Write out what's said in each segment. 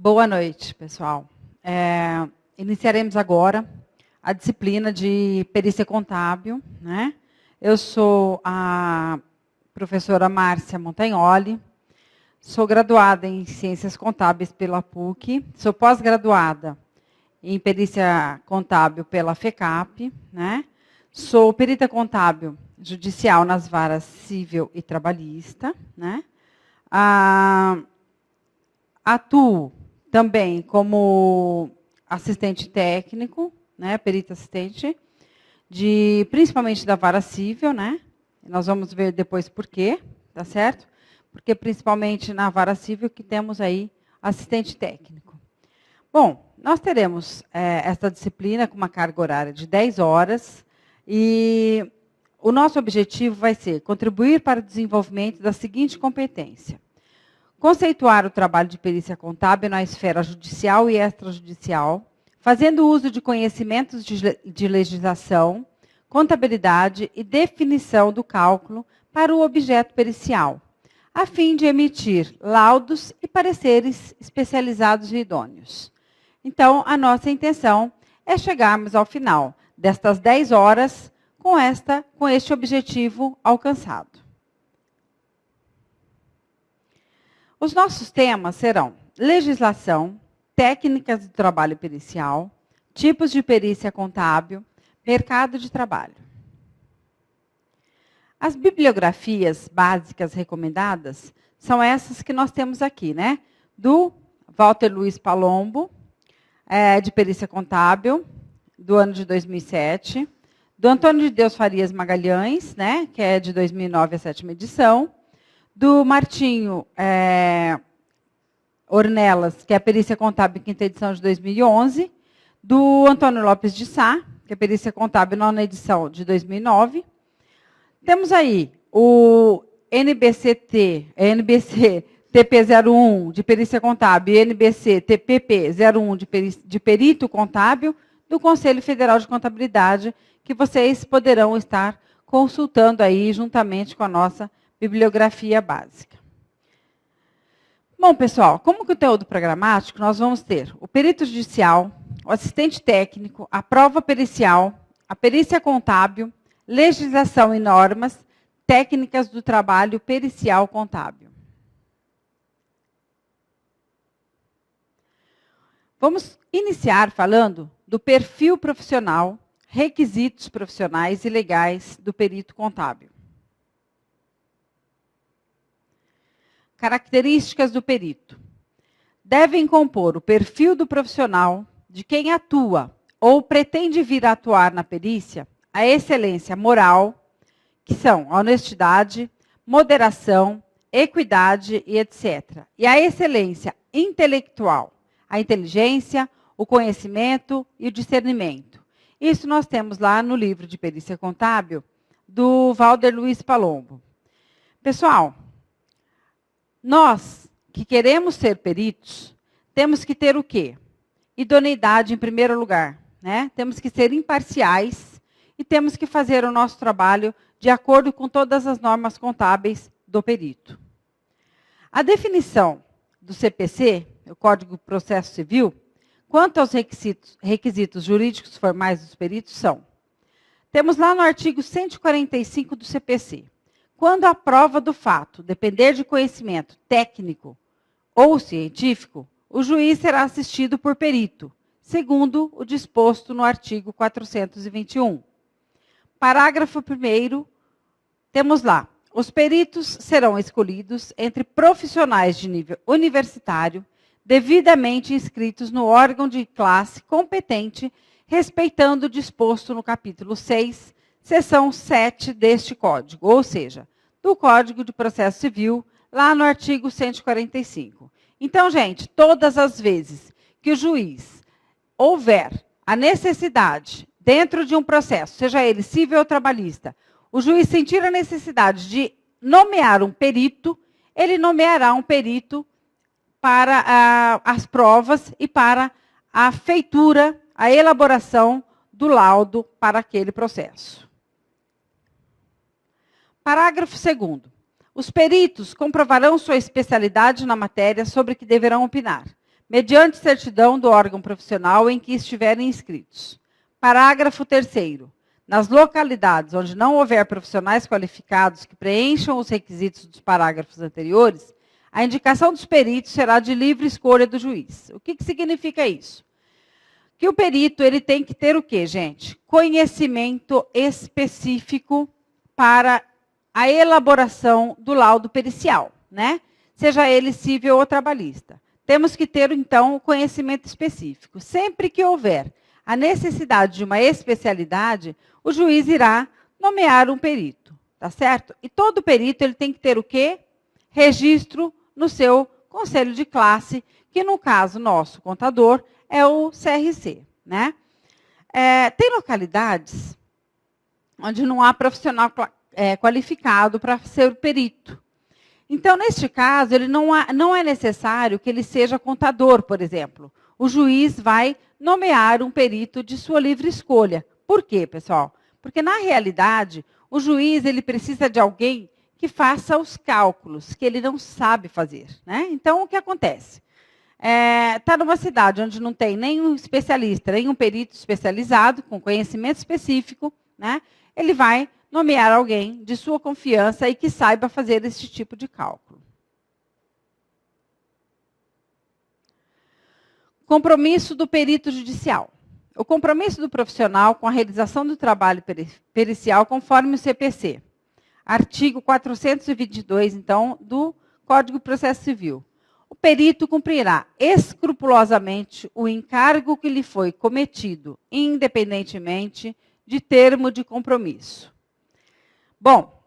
Boa noite, pessoal. Iniciaremos agora a disciplina de perícia contábil, né? Eu sou a professora Márcia Montagnoli, sou graduada em Ciências Contábeis pela PUC, sou pós-graduada em perícia contábil pela FECAP, né? Sou perita contábil judicial nas varas civil e trabalhista, né? Atuo também como assistente técnico, né, perito assistente, principalmente da vara civil, né? Nós vamos ver depois por quê, tá certo? Porque principalmente na vara civil que temos aí assistente técnico. Bom, nós teremos esta disciplina com uma carga horária de 10 horas e o nosso objetivo vai ser contribuir para o desenvolvimento da seguinte competência: conceituar o trabalho de perícia contábil na esfera judicial e extrajudicial, fazendo uso de conhecimentos de legislação, contabilidade e definição do cálculo para o objeto pericial, a fim de emitir laudos e pareceres especializados e idôneos. Então, a nossa intenção é chegarmos ao final destas 10 horas com este objetivo alcançado. Os nossos temas serão legislação, técnicas de trabalho pericial, tipos de perícia contábil, mercado de trabalho. As bibliografias básicas recomendadas são essas que nós temos aqui, né? Do Walter Luiz Palombo, de perícia contábil, do ano de 2007, do Antônio de Deus Farias Magalhães, né? Que é de 2009, a 7ª edição, do Martinho Ornelas, que é a perícia contábil, 5ª edição de 2011, do Antônio Lopes de Sá, que é a perícia contábil, 9ª edição de 2009. Temos aí o NBC TP01 de perícia contábil e NBC TPP01 de perito contábil do Conselho Federal de Contabilidade, que vocês poderão estar consultando aí juntamente com a nossa bibliografia básica. Bom, pessoal, como conteúdo programático, nós vamos ter o perito judicial, o assistente técnico, a prova pericial, a perícia contábil, legislação e normas, técnicas do trabalho pericial contábil. Vamos iniciar falando do perfil profissional, requisitos profissionais e legais do perito contábil. Características do perito. Devem compor o perfil do profissional, de quem atua ou pretende vir a atuar na perícia, a excelência moral, que são a honestidade, moderação, equidade e etc. E a excelência intelectual, a inteligência, o conhecimento e o discernimento. Isso nós temos lá no livro de perícia contábil do Walter Luiz Palombo. Pessoal, nós que queremos ser peritos, temos que ter o quê? Idoneidade em primeiro lugar, né? Temos que ser imparciais e temos que fazer o nosso trabalho de acordo com todas as normas contábeis do perito. A definição do CPC, o Código de Processo Civil, quanto aos requisitos jurídicos formais dos peritos são: temos lá no artigo 145 do CPC, quando a prova do fato depender de conhecimento técnico ou científico, o juiz será assistido por perito, segundo o disposto no artigo 421. Parágrafo 1º, temos lá: os peritos serão escolhidos entre profissionais de nível universitário, devidamente inscritos no órgão de classe competente, respeitando o disposto no capítulo 6, seção 7 deste Código, ou seja, do Código de Processo Civil, lá no artigo 145. Então, gente, todas as vezes que o juiz houver a necessidade, dentro de um processo, seja ele civil ou trabalhista, o juiz sentir a necessidade de nomear um perito, ele nomeará um perito para as provas e para a feitura, a elaboração do laudo para aquele processo. Parágrafo 2º. Os peritos comprovarão sua especialidade na matéria sobre que deverão opinar, mediante certidão do órgão profissional em que estiverem inscritos. Parágrafo 3º. Nas localidades onde não houver profissionais qualificados que preencham os requisitos dos parágrafos anteriores, a indicação dos peritos será de livre escolha do juiz. O que significa isso? Que o perito ele tem que ter o quê, gente? Conhecimento específico para a elaboração do laudo pericial, né? Seja ele civil ou trabalhista. Temos que ter, então, o conhecimento específico. Sempre que houver a necessidade de uma especialidade, o juiz irá nomear um perito, tá certo? E todo perito ele tem que ter o quê? Registro no seu conselho de classe, que no caso nosso, contador, é o CRC, né? Tem localidades onde não há profissional qualificado para ser perito. Então, neste caso, ele não é necessário que ele seja contador, por exemplo. O juiz vai nomear um perito de sua livre escolha. Por quê, pessoal? Porque, na realidade, o juiz ele precisa de alguém que faça os cálculos, que ele não sabe fazer, né? Então, o que acontece? Está numa cidade onde não tem nenhum especialista, nenhum perito especializado, com conhecimento específico, né? Ele vai nomear alguém de sua confiança e que saiba fazer esse tipo de cálculo. Compromisso do perito judicial. O compromisso do profissional com a realização do trabalho pericial conforme o CPC. Artigo 422, então, do Código de Processo Civil. O perito cumprirá escrupulosamente o encargo que lhe foi cometido, independentemente de termo de compromisso. Bom,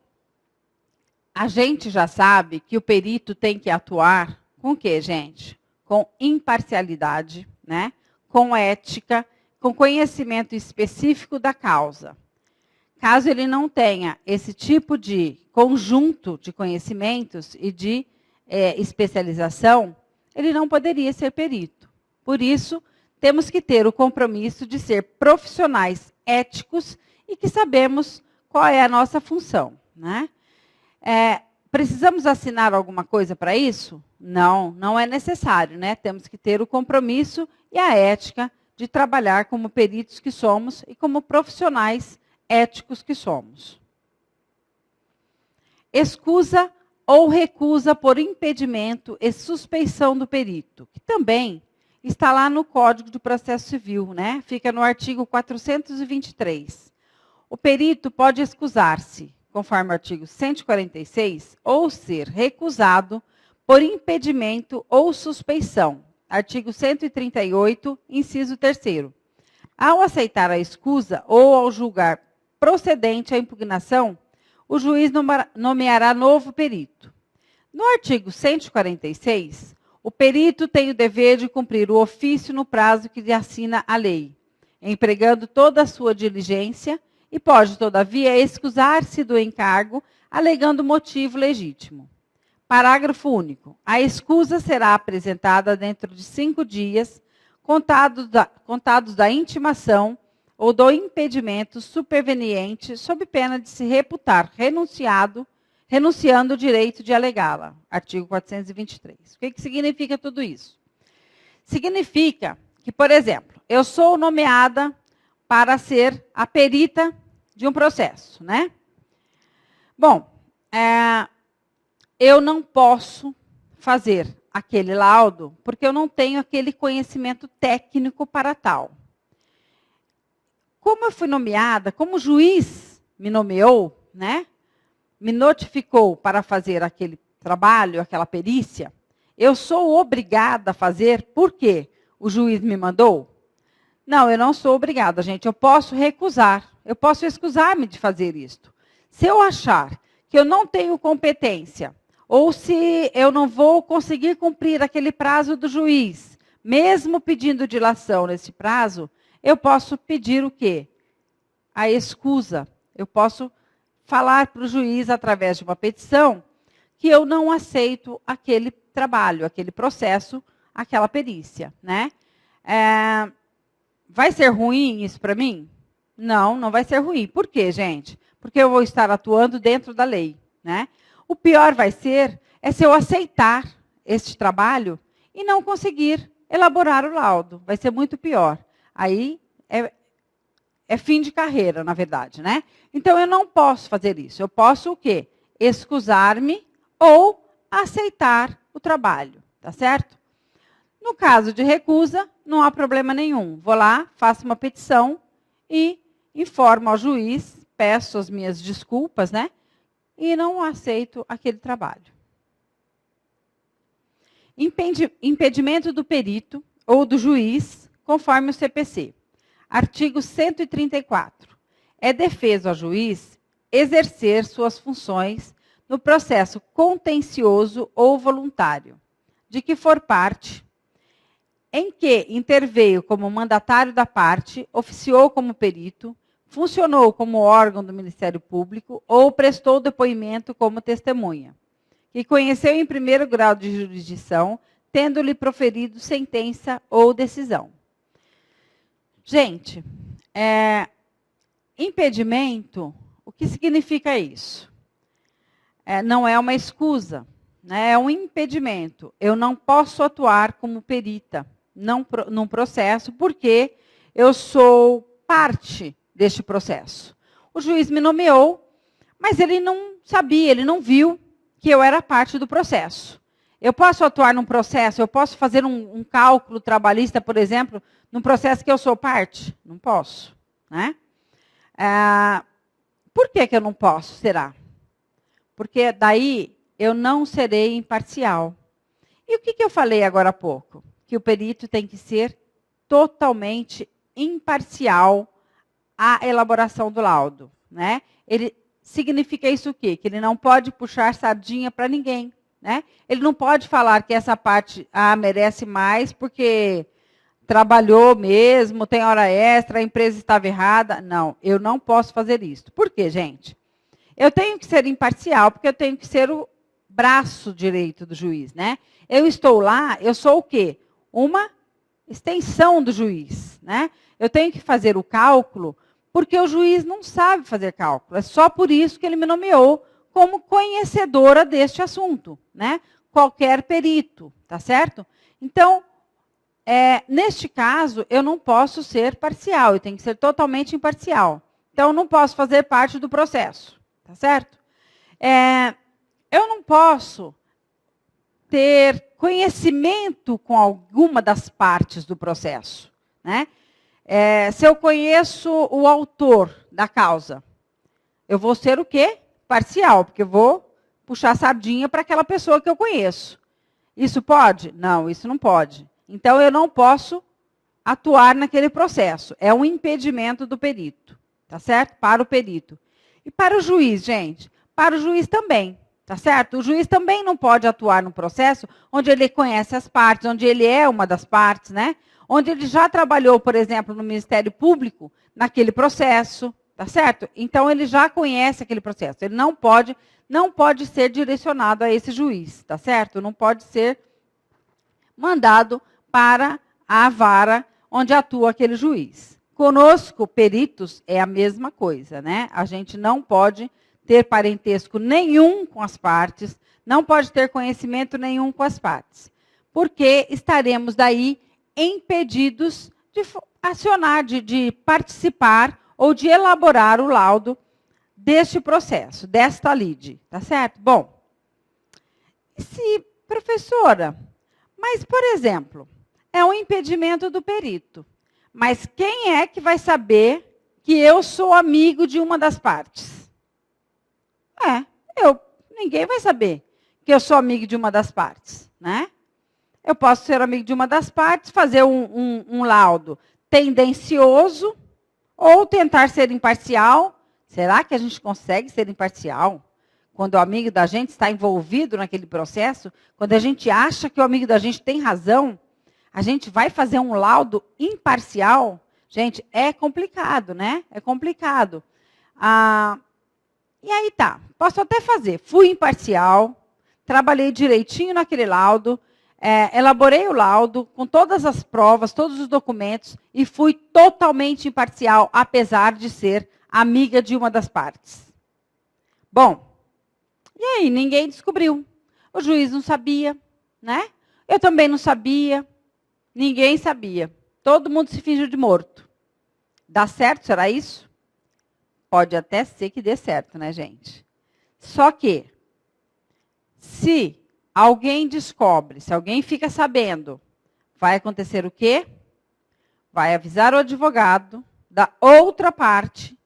a gente já sabe que o perito tem que atuar com o quê, gente? Com imparcialidade, né? Com ética, com conhecimento específico da causa. Caso ele não tenha esse tipo de conjunto de conhecimentos e de especialização, ele não poderia ser perito. Por isso, temos que ter o compromisso de ser profissionais éticos e que sabemos qual é a nossa função, né? Precisamos assinar alguma coisa para isso? Não, não é necessário, né? Temos que ter o compromisso e a ética de trabalhar como peritos que somos e como profissionais éticos que somos. Escusa ou recusa por impedimento e suspeição do perito, que também está lá no Código de Processo Civil, né? Fica no artigo 423. O perito pode excusar-se, conforme o artigo 146, ou ser recusado por impedimento ou suspeição. Artigo 138, inciso 3º. Ao aceitar a escusa ou ao julgar procedente a impugnação, o juiz nomeará novo perito. No artigo 146, o perito tem o dever de cumprir o ofício no prazo que lhe assina a lei, empregando toda a sua diligência e pode, todavia, excusar-se do encargo, alegando motivo legítimo. Parágrafo único. A escusa será apresentada dentro de 5 dias, contados da intimação ou do impedimento superveniente, sob pena de se reputar renunciando o direito de alegá-la. Artigo 423. O que significa tudo isso? Significa que, por exemplo, eu sou nomeada para ser a perita de um processo, né? Bom, eu não posso fazer aquele laudo porque eu não tenho aquele conhecimento técnico para tal. Como eu fui nomeada, como o juiz me nomeou, né? Me notificou para fazer aquele trabalho, aquela perícia, eu sou obrigada a fazer porque o juiz me mandou? Não, eu não sou obrigada, gente. Eu posso recusar, eu posso excusar-me de fazer isto. Se eu achar que eu não tenho competência, ou se eu não vou conseguir cumprir aquele prazo do juiz, mesmo pedindo dilação nesse prazo, eu posso pedir o quê? A escusa. Eu posso falar para o juiz, através de uma petição, que eu não aceito aquele trabalho, aquele processo, aquela perícia, né? Vai ser ruim isso para mim? Não, não vai ser ruim. Por quê, gente? Porque eu vou estar atuando dentro da lei, né? O pior vai ser se eu aceitar este trabalho e não conseguir elaborar o laudo. Vai ser muito pior. Aí é fim de carreira, na verdade, né? Então, eu não posso fazer isso. Eu posso o quê? Excusar-me ou aceitar o trabalho, tá certo? No caso de recusa, não há problema nenhum. Vou lá, faço uma petição e informo ao juiz, peço as minhas desculpas, né? E não aceito aquele trabalho. Impedimento do perito ou do juiz, conforme o CPC. Artigo 134. É defeso ao juiz exercer suas funções no processo contencioso ou voluntário, de que for parte, em que interveio como mandatário da parte, oficiou como perito, funcionou como órgão do Ministério Público ou prestou depoimento como testemunha, que conheceu em primeiro grau de jurisdição, tendo-lhe proferido sentença ou decisão. Gente, impedimento, o que significa isso? Não é uma escusa, né? É um impedimento. Eu não posso atuar como perita num processo, porque eu sou parte deste processo. O juiz me nomeou, mas ele não sabia, ele não viu que eu era parte do processo. Eu posso atuar num processo, eu posso fazer um cálculo trabalhista, por exemplo, num processo que eu sou parte? Não posso, né? Por que eu não posso, será? Porque daí eu não serei imparcial. E o que eu falei agora há pouco? Que o perito tem que ser totalmente imparcial à elaboração do laudo, né? Significa isso o quê? Que ele não pode puxar sardinha para ninguém, né? Ele não pode falar que essa parte merece mais porque trabalhou mesmo, tem hora extra, a empresa estava errada. Não, eu não posso fazer isso. Por quê, gente? Eu tenho que ser imparcial, porque eu tenho que ser o braço direito do juiz, né? Eu estou lá, eu sou o quê? Uma extensão do juiz, né? Eu tenho que fazer o cálculo, porque o juiz não sabe fazer cálculo. É só por isso que ele me nomeou como conhecedora deste assunto, né? Qualquer perito, tá certo? Então, neste caso, eu não posso ser parcial, eu tenho que ser totalmente imparcial. Então, eu não posso fazer parte do processo, tá certo? Eu não posso ter conhecimento com alguma das partes do processo, né? Se eu conheço o autor da causa, eu vou ser o quê? Parcial, porque eu vou puxar sardinha para aquela pessoa que eu conheço. Isso pode? Não, isso não pode. Então, eu não posso atuar naquele processo. É um impedimento do perito, tá certo? Para o perito. E para o juiz, gente? Para o juiz também, tá certo? O juiz também não pode atuar no processo onde ele conhece as partes, onde ele é uma das partes, né? Onde ele já trabalhou, por exemplo, no Ministério Público, naquele processo, tá certo? Então, ele já conhece aquele processo. Ele não pode ser direcionado a esse juiz, tá certo? Não pode ser mandado para a vara onde atua aquele juiz. Conosco, peritos, é a mesma coisa, né? A gente não pode ter parentesco nenhum com as partes, não pode ter conhecimento nenhum com as partes, porque estaremos daí impedidos de acionar, de participar ou de elaborar o laudo deste processo, desta lide, tá certo? Bom, professora, mas, por exemplo, é um impedimento do perito, mas quem é que vai saber que eu sou amigo de uma das partes? Ninguém vai saber que eu sou amigo de uma das partes, né? Eu posso ser amigo de uma das partes, fazer um laudo tendencioso ou tentar ser imparcial. Será que a gente consegue ser imparcial quando o amigo da gente está envolvido naquele processo? Quando a gente acha que o amigo da gente tem razão, a gente vai fazer um laudo imparcial? Gente, é complicado, né? É complicado. E aí tá, posso até fazer. Fui imparcial, trabalhei direitinho naquele laudo, elaborei o laudo com todas as provas, todos os documentos e fui totalmente imparcial, apesar de ser amiga de uma das partes. Bom, e aí? Ninguém descobriu. O juiz não sabia, né? Eu também não sabia. Ninguém sabia. Todo mundo se fingiu de morto. Dá certo, será isso? Pode até ser que dê certo, né, gente? Só que, se alguém descobre, se alguém fica sabendo, vai acontecer o quê? Vai avisar o advogado da outra parte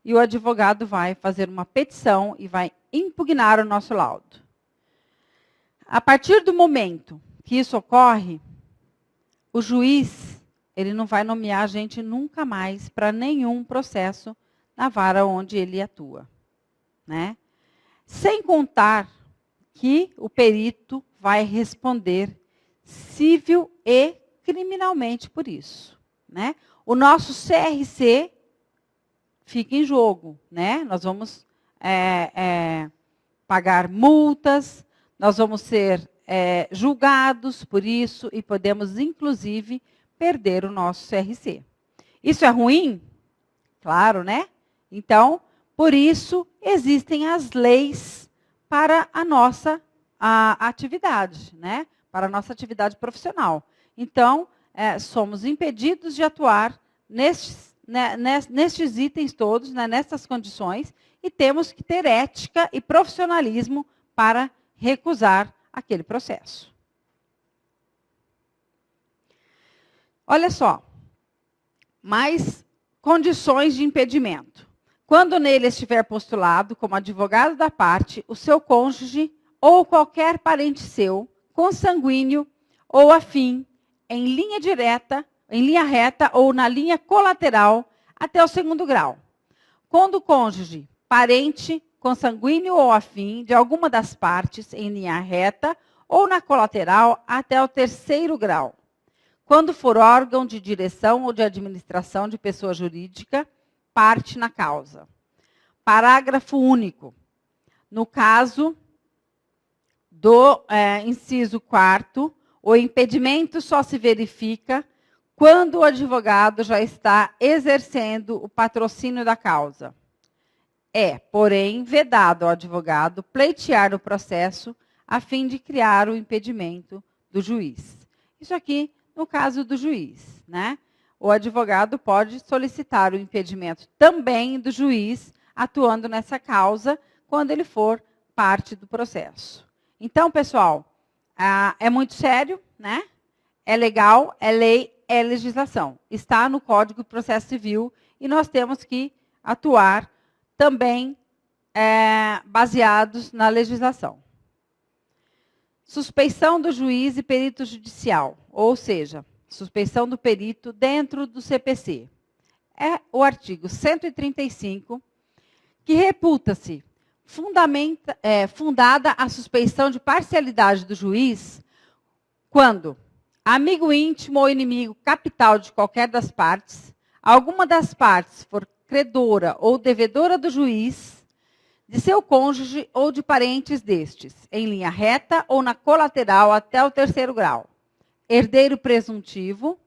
e o advogado vai fazer uma petição e vai impugnar o nosso laudo. A partir do momento que isso ocorre, o juiz, ele não vai nomear a gente nunca mais para nenhum processo na vara onde ele atua, né? Sem contar que o perito vai responder civil e criminalmente por isso, né? O nosso CRC fica em jogo, né? Nós vamos pagar multas, nós vamos ser julgados por isso e podemos, inclusive, perder o nosso CRC. Isso é ruim? Claro, né? Então, por isso, existem as leis para a nossa atividade, né? Para a nossa atividade profissional. Então, somos impedidos de atuar nestes itens todos, né, nessas condições, e temos que ter ética e profissionalismo para recusar aquele processo. Olha só, mais condições de impedimento. Quando nele estiver postulado como advogado da parte, o seu cônjuge ou qualquer parente seu, consanguíneo ou afim, em linha direta, em linha reta ou na linha colateral, até o 2º grau. Quando o cônjuge, parente, consanguíneo ou afim de alguma das partes, em linha reta ou na colateral, até o 3º grau. Quando for órgão de direção ou de administração de pessoa jurídica, parte na causa. Parágrafo único. No caso do inciso 4º, o impedimento só se verifica quando o advogado já está exercendo o patrocínio da causa. Porém, vedado ao advogado pleitear o processo a fim de criar o impedimento do juiz. Isso aqui no caso do juiz, né? O advogado pode solicitar o impedimento também do juiz atuando nessa causa quando ele for parte do processo. Então, pessoal, é muito sério, né? É legal, é lei, é legislação. Está no Código de Processo Civil e nós temos que atuar também baseados na legislação. Suspeição do juiz e perito judicial, ou seja, suspeição do perito dentro do CPC. É o artigo 135, que reputa-se fundada a suspeição de parcialidade do juiz quando amigo íntimo ou inimigo capital de qualquer das partes, alguma das partes for credora ou devedora do juiz, de seu cônjuge ou de parentes destes, em linha reta ou na colateral até o 3º grau. Herdeiro presuntivo,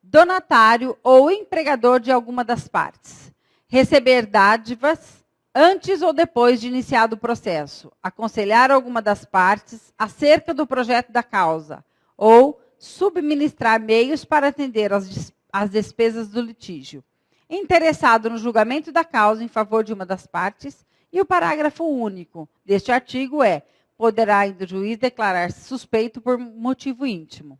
donatário ou empregador de alguma das partes. Receber dádivas antes ou depois de iniciado o processo. Aconselhar alguma das partes acerca do projeto da causa. Ou subministrar meios para atender às despesas do litígio. Interessado no julgamento da causa em favor de uma das partes. E o parágrafo único deste artigo poderá ainda o juiz declarar-se suspeito por motivo íntimo.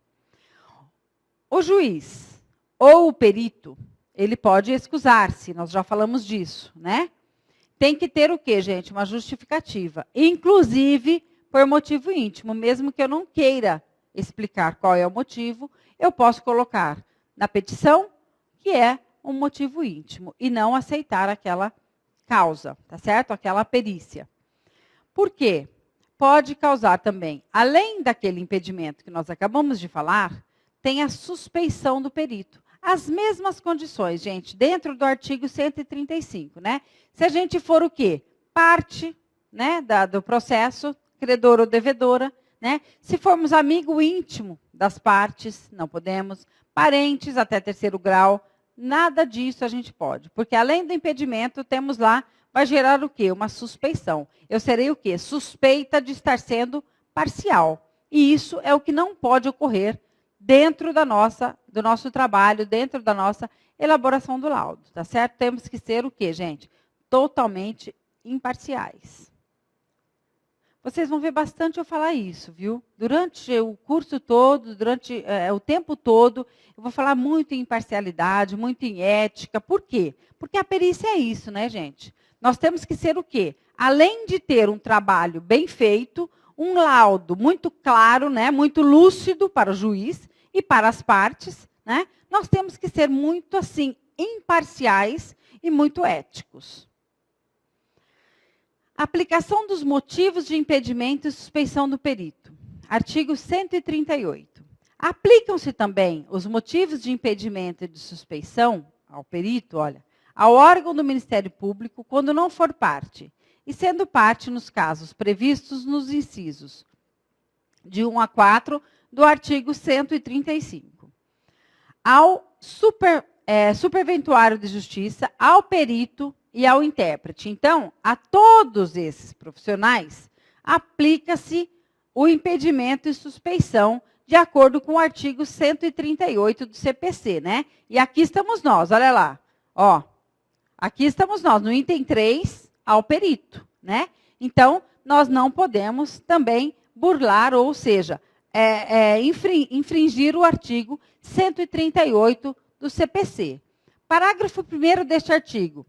O juiz ou o perito, ele pode excusar-se, nós já falamos disso, né? Tem que ter o quê, gente? Uma justificativa, inclusive por motivo íntimo, mesmo que eu não queira explicar qual é o motivo, eu posso colocar na petição que é um motivo íntimo e não aceitar aquela causa, tá certo? Aquela perícia. Por quê? Pode causar também, além daquele impedimento que nós acabamos de falar, tem a suspeição do perito. As mesmas condições, gente, dentro do artigo 135, né? Se a gente for o quê? Parte, né, do processo, credor ou devedora, né? Se formos amigo íntimo das partes, não podemos. Parentes até 3º grau, nada disso a gente pode. Porque além do impedimento, temos lá, vai gerar o quê? Uma suspeição. Eu serei o quê? Suspeita de estar sendo parcial. E isso é o que não pode ocorrer dentro do nosso trabalho, dentro da nossa elaboração do laudo, tá certo? Temos que ser o quê, gente? Totalmente imparciais. Vocês vão ver bastante eu falar isso, viu? Durante o curso todo, durante o tempo todo, eu vou falar muito em imparcialidade, muito em ética. Por quê? Porque a perícia é isso, né, gente? Nós temos que ser o quê? Além de ter um trabalho bem feito, um laudo muito claro, né, muito lúcido para o juiz e para as partes, né? Nós temos que ser muito, assim, imparciais e muito éticos. Aplicação dos motivos de impedimento e suspeição do perito. Artigo 138. Aplicam-se também os motivos de impedimento e de suspeição ao perito, ao órgão do Ministério Público quando não for parte, e sendo parte nos casos previstos nos incisos de 1 a 4 do artigo 135. Ao superventuário de justiça, ao perito e ao intérprete. Então, a todos esses profissionais, aplica-se o impedimento e suspeição de acordo com o artigo 138 do CPC, né? E aqui estamos nós, olha lá. Ó, aqui estamos nós, no item 3, ao perito, né? Então, nós não podemos também burlar, ou seja, infringir o artigo 138 do CPC. Parágrafo 1º deste artigo.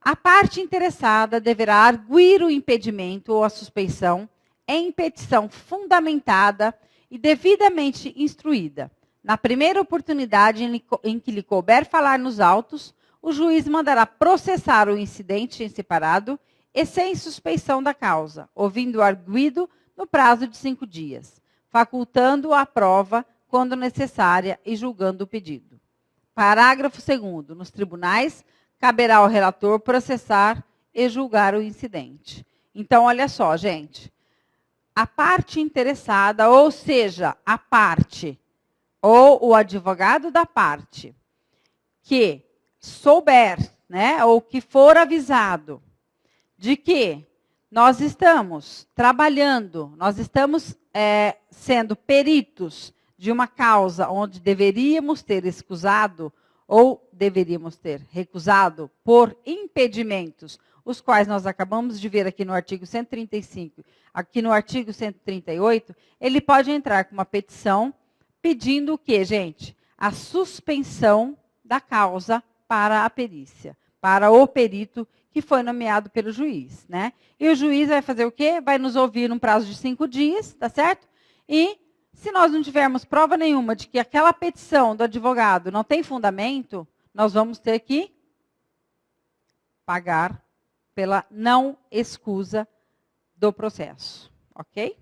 A parte interessada deverá arguir o impedimento ou a suspeição em petição fundamentada e devidamente instruída. Na primeira oportunidade em que lhe couber falar nos autos, o juiz mandará processar o incidente em separado e sem suspeição da causa, ouvindo o arguido no prazo de 5 dias, facultando a prova quando necessária e julgando o pedido. Parágrafo 2º. Nos tribunais, caberá ao relator processar e julgar o incidente. Então, olha só, gente. A parte interessada, ou seja, a parte ou o advogado da parte que souber, né, ou que for avisado de que nós estamos trabalhando, nós estamos sendo peritos de uma causa onde deveríamos ter excusado ou deveríamos ter recusado por impedimentos, os quais nós acabamos de ver aqui no artigo 135, aqui no artigo 138, ele pode entrar com uma petição pedindo o quê, gente? A suspensão da causa para a perícia, para o perito que foi nomeado pelo juiz, né? E o juiz vai fazer o quê? Vai nos ouvir num prazo de 5 dias, tá certo? E se nós não tivermos prova nenhuma de que aquela petição do advogado não tem fundamento, nós vamos ter que pagar pela não escusa do processo, ok?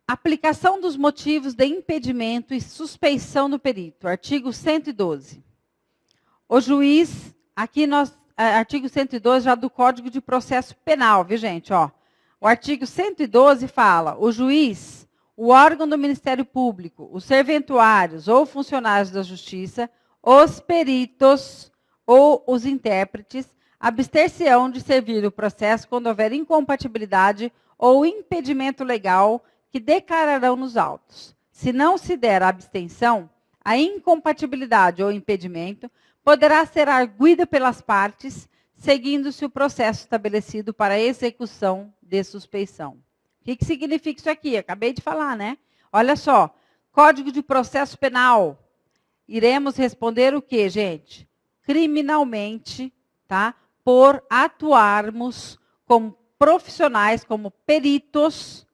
Aplicação dos motivos de impedimento e suspeição do perito. Artigo 112. O juiz, aqui nós, artigo 112 já do Código de Processo Penal, viu, gente? Ó, o artigo 112 fala, o juiz, o órgão do Ministério Público, os serventuários ou funcionários da Justiça, os peritos ou os intérpretes, abster-se-ão de servir o processo quando houver incompatibilidade ou impedimento legal que declararão nos autos. Se não se der a abstenção, a incompatibilidade ou impedimento poderá ser arguida pelas partes, seguindo-se o processo estabelecido para a execução de suspeição. O que significa isso aqui? Acabei de falar, né? Olha só, Código de Processo Penal. Iremos responder o quê, gente? Criminalmente, tá? Por atuarmos como profissionais, como peritos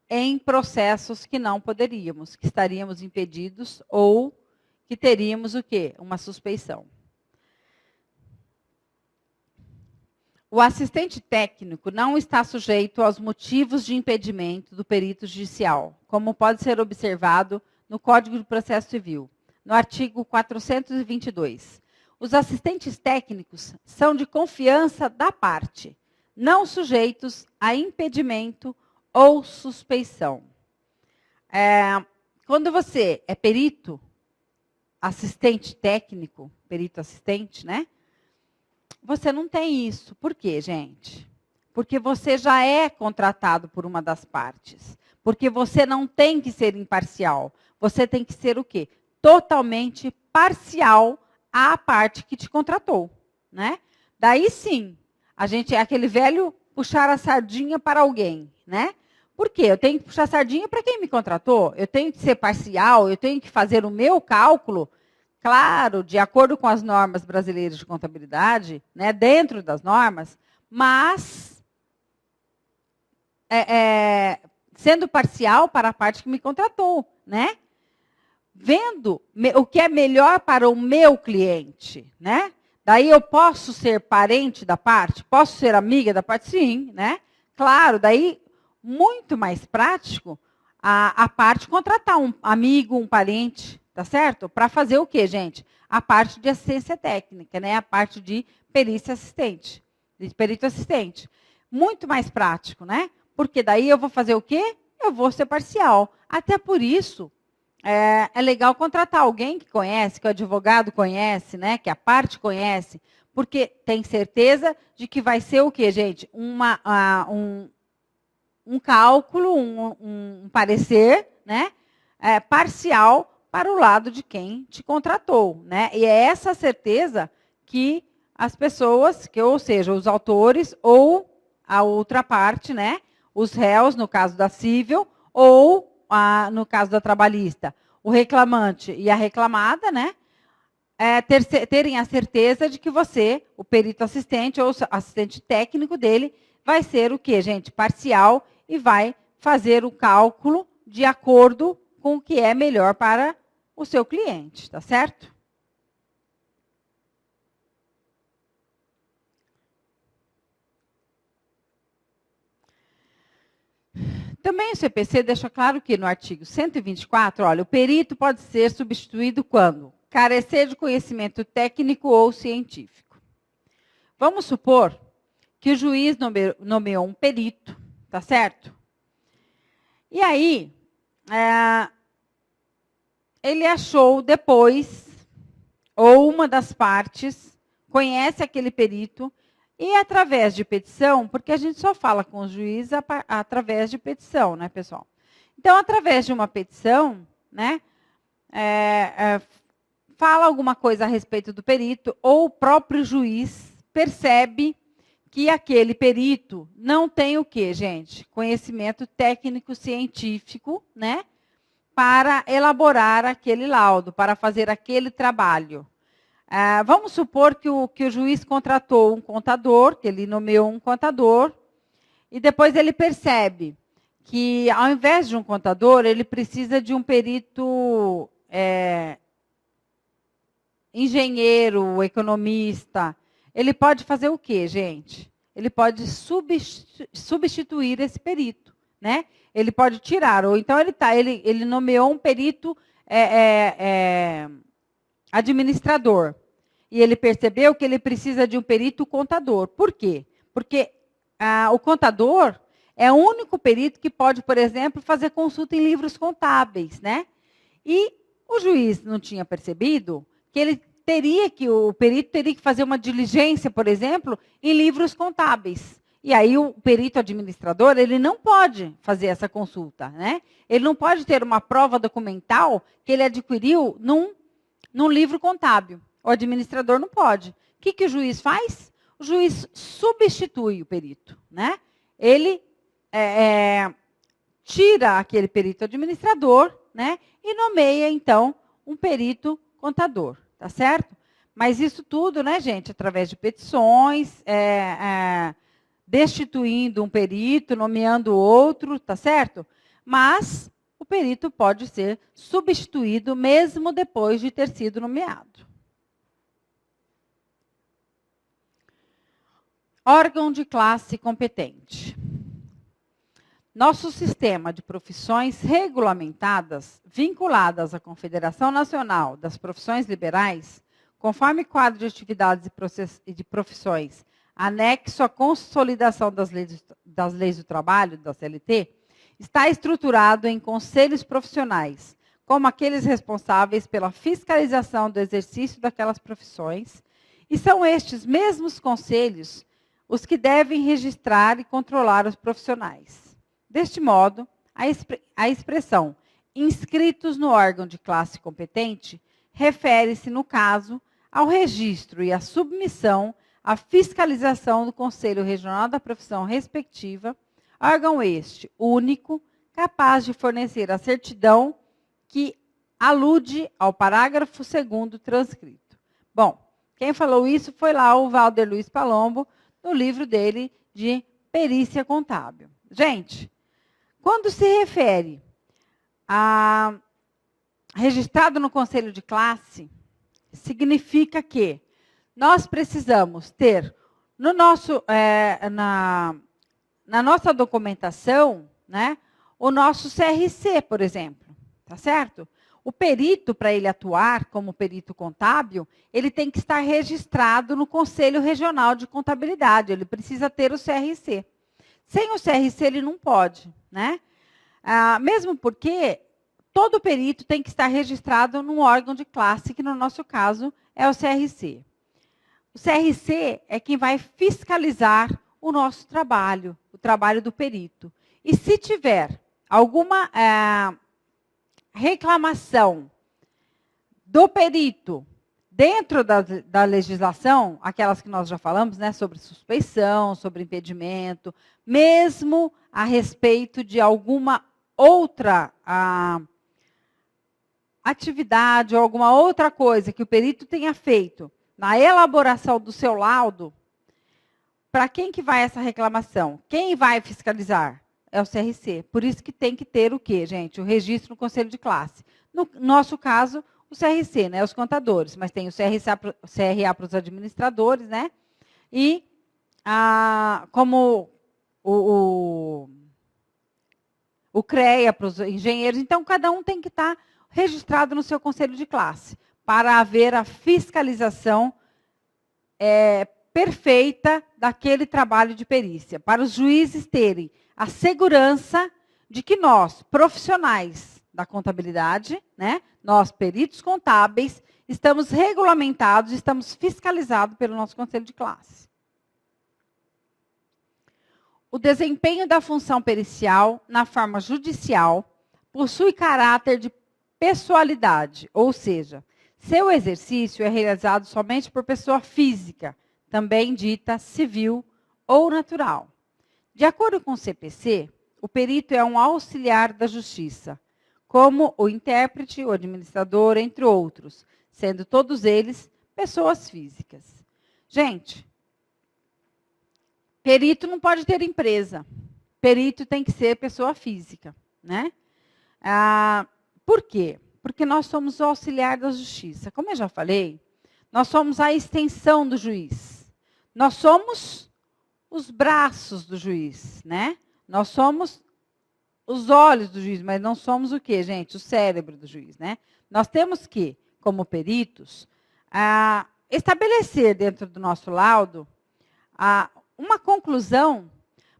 em processos que não poderíamos, que estaríamos impedidos ou que teríamos o quê? Uma suspeição. O assistente técnico não está sujeito aos motivos de impedimento do perito judicial, como pode ser observado no Código de Processo Civil, no artigo 422. Os assistentes técnicos são de confiança da parte, não sujeitos a impedimento ou suspeição. Quando você é perito, assistente técnico, perito assistente, né? Você não tem isso. Por quê, gente? Porque você já é contratado por uma das partes. Porque você não tem que ser imparcial. Você tem que ser o quê? Totalmente parcial à parte que te contratou, né? Daí sim, a gente é aquele velho puxar a sardinha para alguém, né? Por quê? Eu tenho que puxar a sardinha para quem me contratou, eu tenho que ser parcial, eu tenho que fazer o meu cálculo, claro, de acordo com as normas brasileiras de contabilidade, né, dentro das normas, mas sendo parcial para a parte que me contratou, né? Vendo o que é melhor para o meu cliente, né? Daí eu posso ser parente da parte? Posso ser amiga da parte? Sim, né? Claro, daí muito mais prático a parte contratar um amigo, um parente, tá certo? Para fazer o quê, gente? A parte de assistência técnica, né? A parte de perícia assistente, de perito assistente. Muito mais prático, né? Porque daí eu vou fazer o quê? Eu vou ser parcial. Até por isso, é legal contratar alguém que conhece, que o advogado conhece, né? Que a parte conhece, porque tem certeza de que vai ser o quê, gente? Um cálculo, um parecer, né? Parcial para o lado de quem te contratou, né? E é essa certeza que as pessoas, ou seja, os autores ou a outra parte, né? Os réus, no caso da cível, ou no caso da trabalhista, o reclamante e a reclamada, né? Terem a certeza de que você, o perito assistente ou assistente técnico dele, vai ser o quê, gente? Parcial e vai fazer o cálculo de acordo com o que é melhor para o seu cliente, tá certo? Também o CPC deixa claro que no artigo 124, olha, o perito pode ser substituído quando carecer de conhecimento técnico ou científico. Vamos supor que o juiz nomeou um perito, tá certo? E aí, ele achou depois, ou uma das partes, conhece aquele perito, e através de petição, porque a gente só fala com o juiz através de petição, né, pessoal? Então, através de uma petição, né, fala alguma coisa a respeito do perito, ou o próprio juiz percebe que aquele perito não tem o quê, gente? Conhecimento técnico-científico, né? Para elaborar aquele laudo, para fazer aquele trabalho. Vamos supor que o juiz contratou um contador, que ele nomeou um contador, e depois ele percebe que, ao invés de um contador, ele precisa de um perito engenheiro, economista. Ele pode fazer o quê, gente? Ele pode substituir esse perito, né? Ele pode tirar, ou então ele nomeou um perito administrador. E ele percebeu que ele precisa de um perito contador. Por quê? Porque o contador é o único perito que pode, por exemplo, fazer consulta em livros contábeis, né? E o juiz não tinha percebido que o perito teria que fazer uma diligência, por exemplo, em livros contábeis. E aí o perito administrador, ele não pode fazer essa consulta, né? Ele não pode ter uma prova documental que ele adquiriu num livro contábil. O administrador não pode. O que o juiz faz? O juiz substitui o perito, né? Ele tira aquele perito administrador, né? E nomeia, então, um perito contador, tá certo? Mas isso tudo, né, gente, através de petições, destituindo um perito, nomeando outro, tá certo? Mas o perito pode ser substituído mesmo depois de ter sido nomeado. Órgão de classe competente. Nosso sistema de profissões regulamentadas, vinculadas à Confederação Nacional das Profissões Liberais, conforme quadro de atividades e de profissões, anexo à consolidação das leis do trabalho, da CLT, está estruturado em conselhos profissionais, como aqueles responsáveis pela fiscalização do exercício daquelas profissões, e são estes mesmos conselhos os que devem registrar e controlar os profissionais. Deste modo, A expressão inscritos no órgão de classe competente refere-se, no caso, ao registro e à submissão à fiscalização do Conselho Regional da Profissão respectiva, órgão este único, capaz de fornecer a certidão que alude ao parágrafo 2º transcrito. Bom, quem falou isso foi lá o Valder Luiz Palombo, no livro dele de Perícia Contábil. Gente, quando se refere a registrado no Conselho de Classe, significa que nós precisamos ter no nosso, na nossa documentação, né, o nosso CRC, por exemplo, tá certo? O perito, para ele atuar como perito contábil, ele tem que estar registrado no Conselho Regional de Contabilidade, ele precisa ter o CRC. Sem o CRC, ele não pode, né? Mesmo porque todo perito tem que estar registrado num órgão de classe, que no nosso caso é o CRC. O CRC é quem vai fiscalizar o nosso trabalho, o trabalho do perito. E se tiver alguma reclamação do perito dentro da legislação, aquelas que nós já falamos, né, sobre suspeição, sobre impedimento, mesmo a respeito de alguma outra atividade ou alguma outra coisa que o perito tenha feito na elaboração do seu laudo, para quem que vai essa reclamação? Quem vai fiscalizar? É o CRC. Por isso que tem que ter o quê, gente? O registro no Conselho de Classe. No nosso caso, o CRC, né? Os contadores, mas tem o CRA para os administradores, né? E como o CREA para os engenheiros. Então, cada um tem que estar registrado no seu Conselho de Classe, para haver a fiscalização perfeita daquele trabalho de perícia, para os juízes terem a segurança de que nós, profissionais da contabilidade, né, nós, peritos contábeis, estamos regulamentados, estamos fiscalizados pelo nosso Conselho de Classe. O desempenho da função pericial na forma judicial possui caráter de pessoalidade, ou seja, seu exercício é realizado somente por pessoa física, também dita civil ou natural. De acordo com o CPC, o perito é um auxiliar da justiça, como o intérprete, o administrador, entre outros, sendo todos eles pessoas físicas. Gente, perito não pode ter empresa. Perito tem que ser pessoa física, né? Por quê? Porque nós somos o auxiliar da justiça. Como eu já falei, nós somos a extensão do juiz. Nós somos os braços do juiz, né? Nós somos os olhos do juiz, mas não somos o quê, gente? O cérebro do juiz, né? Nós temos que, como peritos, estabelecer dentro do nosso laudo uma conclusão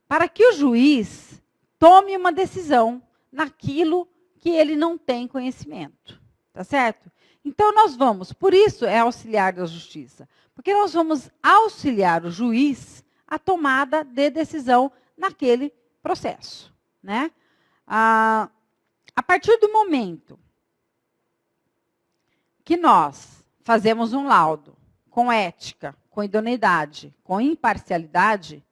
para que o juiz tome uma decisão naquilo que ele não tem conhecimento, tá certo? Então, nós vamos, por isso é auxiliar da justiça, porque nós vamos auxiliar o juiz a tomada de decisão naquele processo, né? A partir do momento que nós fazemos um laudo com ética, com idoneidade, com imparcialidade,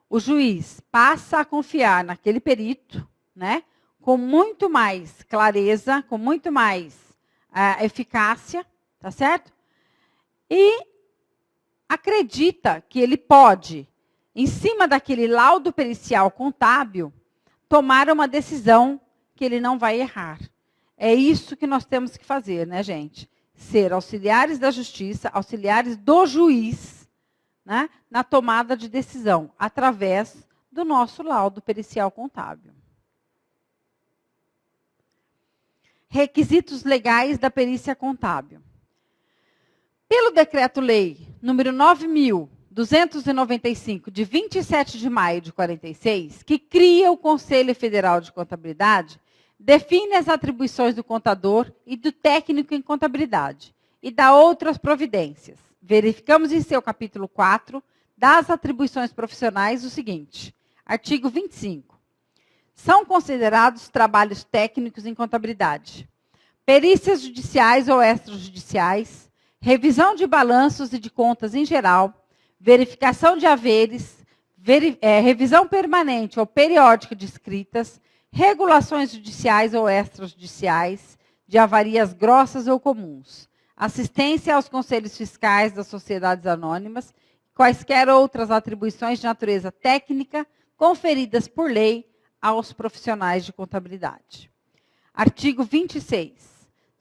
o juiz passa a confiar naquele perito, né? Com muito mais clareza, com muito mais eficácia, tá certo? E acredita que ele pode, em cima daquele laudo pericial contábil, tomar uma decisão que ele não vai errar. É isso que nós temos que fazer, né, gente? Ser auxiliares da justiça, auxiliares do juiz, né, na tomada de decisão, através do nosso laudo pericial contábil. Requisitos legais da perícia contábil. Pelo Decreto-Lei número 9.295, de 27 de maio de 46, que cria o Conselho Federal de Contabilidade, define as atribuições do contador e do técnico em contabilidade e dá outras providências. Verificamos em seu capítulo 4 das atribuições profissionais o seguinte, artigo 25. são considerados trabalhos técnicos em contabilidade. Perícias judiciais ou extrajudiciais, revisão de balanços e de contas em geral, verificação de haveres, revisão permanente ou periódica de escritas, regulações judiciais ou extrajudiciais, de avarias grossas ou comuns, assistência aos conselhos fiscais das sociedades anônimas, quaisquer outras atribuições de natureza técnica conferidas por lei aos profissionais de contabilidade. Artigo 26.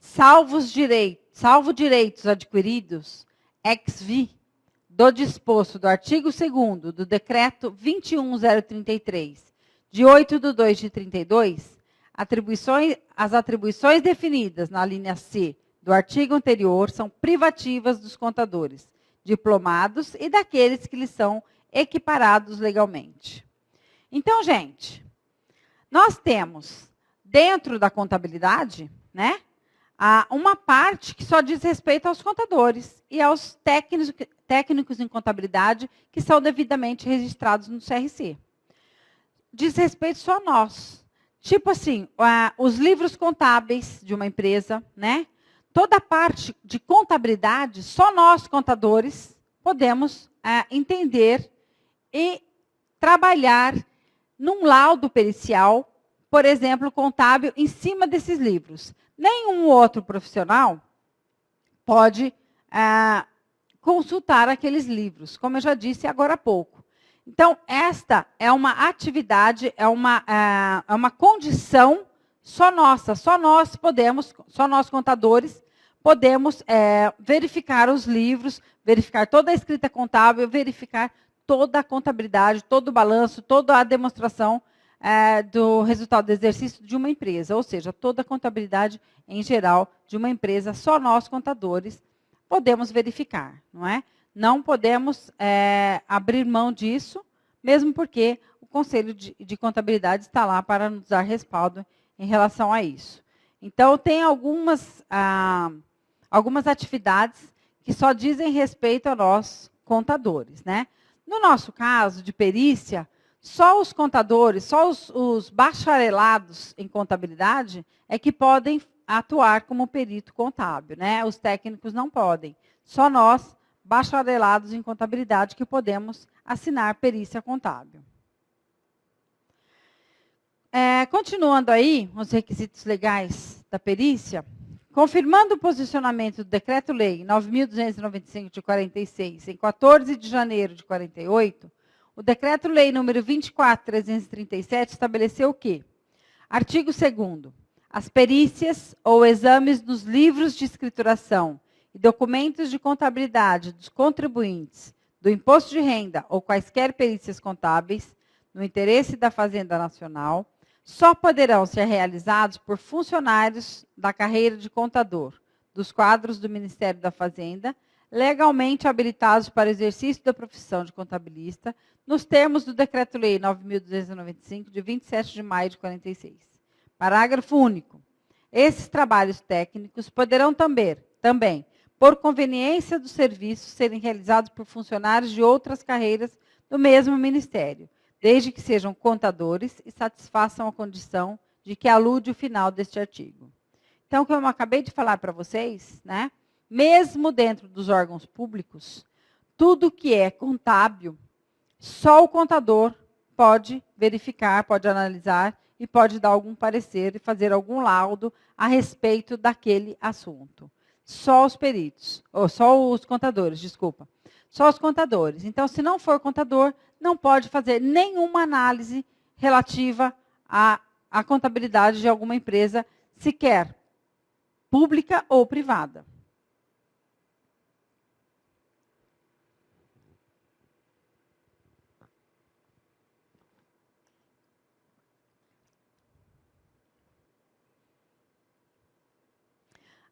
Salvo direitos adquiridos, ex vi, do disposto do artigo 2º do Decreto 21.033, de 8 de 2 de 32, as atribuições definidas na linha C do artigo anterior são privativas dos contadores, diplomados e daqueles que lhes são equiparados legalmente. Então, gente, nós temos, dentro da contabilidade, né, uma parte que só diz respeito aos contadores e aos técnicos em contabilidade que são devidamente registrados no CRC. Diz respeito só a nós. Tipo assim, os livros contábeis de uma empresa, né? Toda a parte de contabilidade, só nós, contadores, podemos entender e trabalhar num laudo pericial, por exemplo, contábil, em cima desses livros. Nenhum outro profissional pode consultar aqueles livros, como eu já disse agora há pouco. Então, esta é uma atividade, é uma condição só nossa, só nós contadores, podemos verificar os livros, verificar toda a escrita contábil, verificar toda a contabilidade, todo o balanço, toda a demonstração do resultado do exercício de uma empresa, ou seja, toda a contabilidade em geral de uma empresa, só nós, contadores, podemos verificar, não é? Não podemos abrir mão disso, mesmo porque o Conselho de Contabilidade está lá para nos dar respaldo em relação a isso. Então, tem algumas atividades que só dizem respeito a nós, contadores, né? No nosso caso, de perícia, só os contadores, só os bacharelados em contabilidade é que podem atuar como perito contábil, né? Os técnicos não podem. Só nós, bacharelados em contabilidade, que podemos assinar perícia contábil. Continuando aí, os requisitos legais da perícia, confirmando o posicionamento do Decreto-Lei 9.295 de 46, em 14 de janeiro de 48, o Decreto-Lei número 24.337 estabeleceu o quê? Artigo 2º. As perícias ou exames nos livros de escrituração e documentos de contabilidade dos contribuintes do imposto de renda ou quaisquer perícias contábeis, no interesse da Fazenda Nacional, só poderão ser realizados por funcionários da carreira de contador, dos quadros do Ministério da Fazenda, legalmente habilitados para exercício da profissão de contabilista, nos termos do Decreto-Lei 9.295, de 27 de maio de 46. Parágrafo único. Esses trabalhos técnicos poderão também, por conveniência do serviço, serem realizados por funcionários de outras carreiras do mesmo Ministério, desde que sejam contadores e satisfaçam a condição de que alude o final deste artigo. Então, como eu acabei de falar para vocês, né, mesmo dentro dos órgãos públicos, tudo que é contábil, só o contador pode verificar, pode analisar e pode dar algum parecer e fazer algum laudo a respeito daquele assunto. Só os peritos, ou só os contadores, desculpa. Só os contadores. Então, se não for contador, não pode fazer nenhuma análise relativa à contabilidade de alguma empresa, sequer pública ou privada.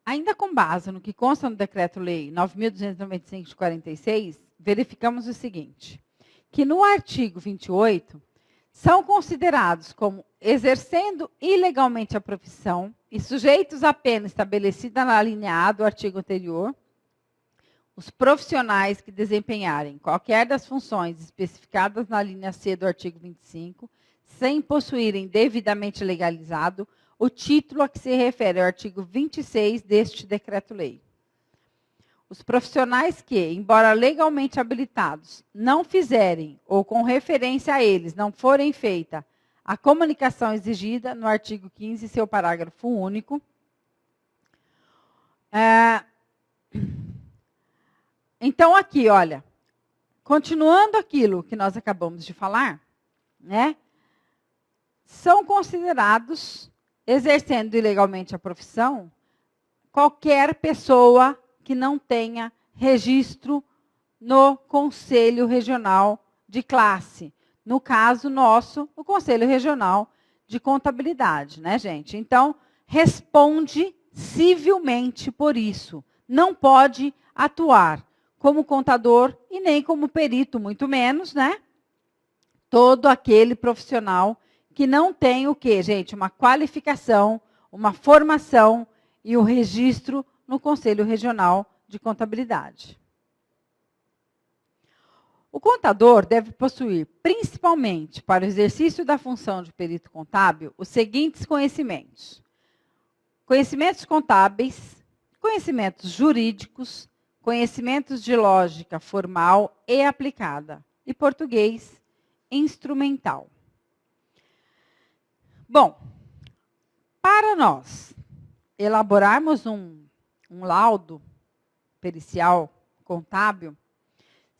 Ainda com base no que consta no Decreto-Lei 9.295 de 46, verificamos o seguinte, que no artigo 28, são considerados como exercendo ilegalmente a profissão e sujeitos à pena estabelecida na linha A do artigo anterior, os profissionais que desempenharem qualquer das funções especificadas na linha C do artigo 25, sem possuírem devidamente legalizado o título a que se refere o artigo 26 deste decreto-lei. Os profissionais que, embora legalmente habilitados, não fizerem ou com referência a eles não forem feita a comunicação exigida no artigo 15, seu parágrafo único, então aqui, olha, continuando aquilo que nós acabamos de falar, né, são considerados, exercendo ilegalmente a profissão, qualquer pessoa que não tenha registro no Conselho Regional de Classe. No caso nosso, o Conselho Regional de Contabilidade, né, gente? Então, responde civilmente por isso. Não pode atuar como contador e nem como perito, muito menos, né? Todo aquele profissional que não tem o quê, gente? Uma qualificação, uma formação e o registro no Conselho Regional de Contabilidade. O contador deve possuir, principalmente para o exercício da função de perito contábil, os seguintes conhecimentos: conhecimentos contábeis, conhecimentos jurídicos, conhecimentos de lógica formal e aplicada, e português instrumental. Bom, para nós elaborarmos um laudo pericial contábil,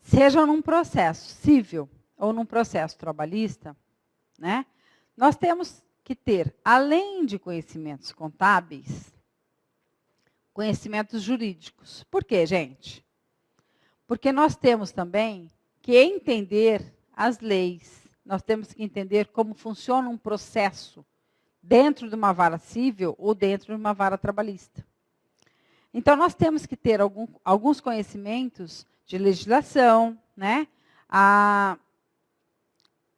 seja num processo civil ou num processo trabalhista, né, nós temos que ter, além de conhecimentos contábeis, conhecimentos jurídicos. Por quê, gente? Porque nós temos também que entender as leis, nós temos que entender como funciona um processo dentro de uma vara civil ou dentro de uma vara trabalhista. Então, nós temos que ter alguns conhecimentos de legislação, né?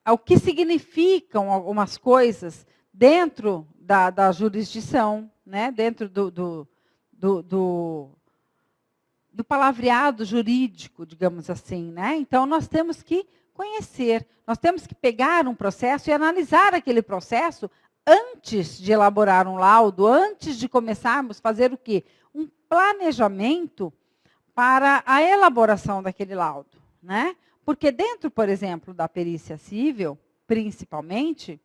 O que significam algumas coisas dentro da jurisdição, né? Dentro do palavreado jurídico, digamos assim, né? Então, nós temos que conhecer, nós temos que pegar um processo e analisar aquele processo antes de elaborar um laudo, antes de começarmos a fazer o quê? Um planejamento para a elaboração daquele laudo, né? Porque dentro, por exemplo, da perícia civil, principalmente,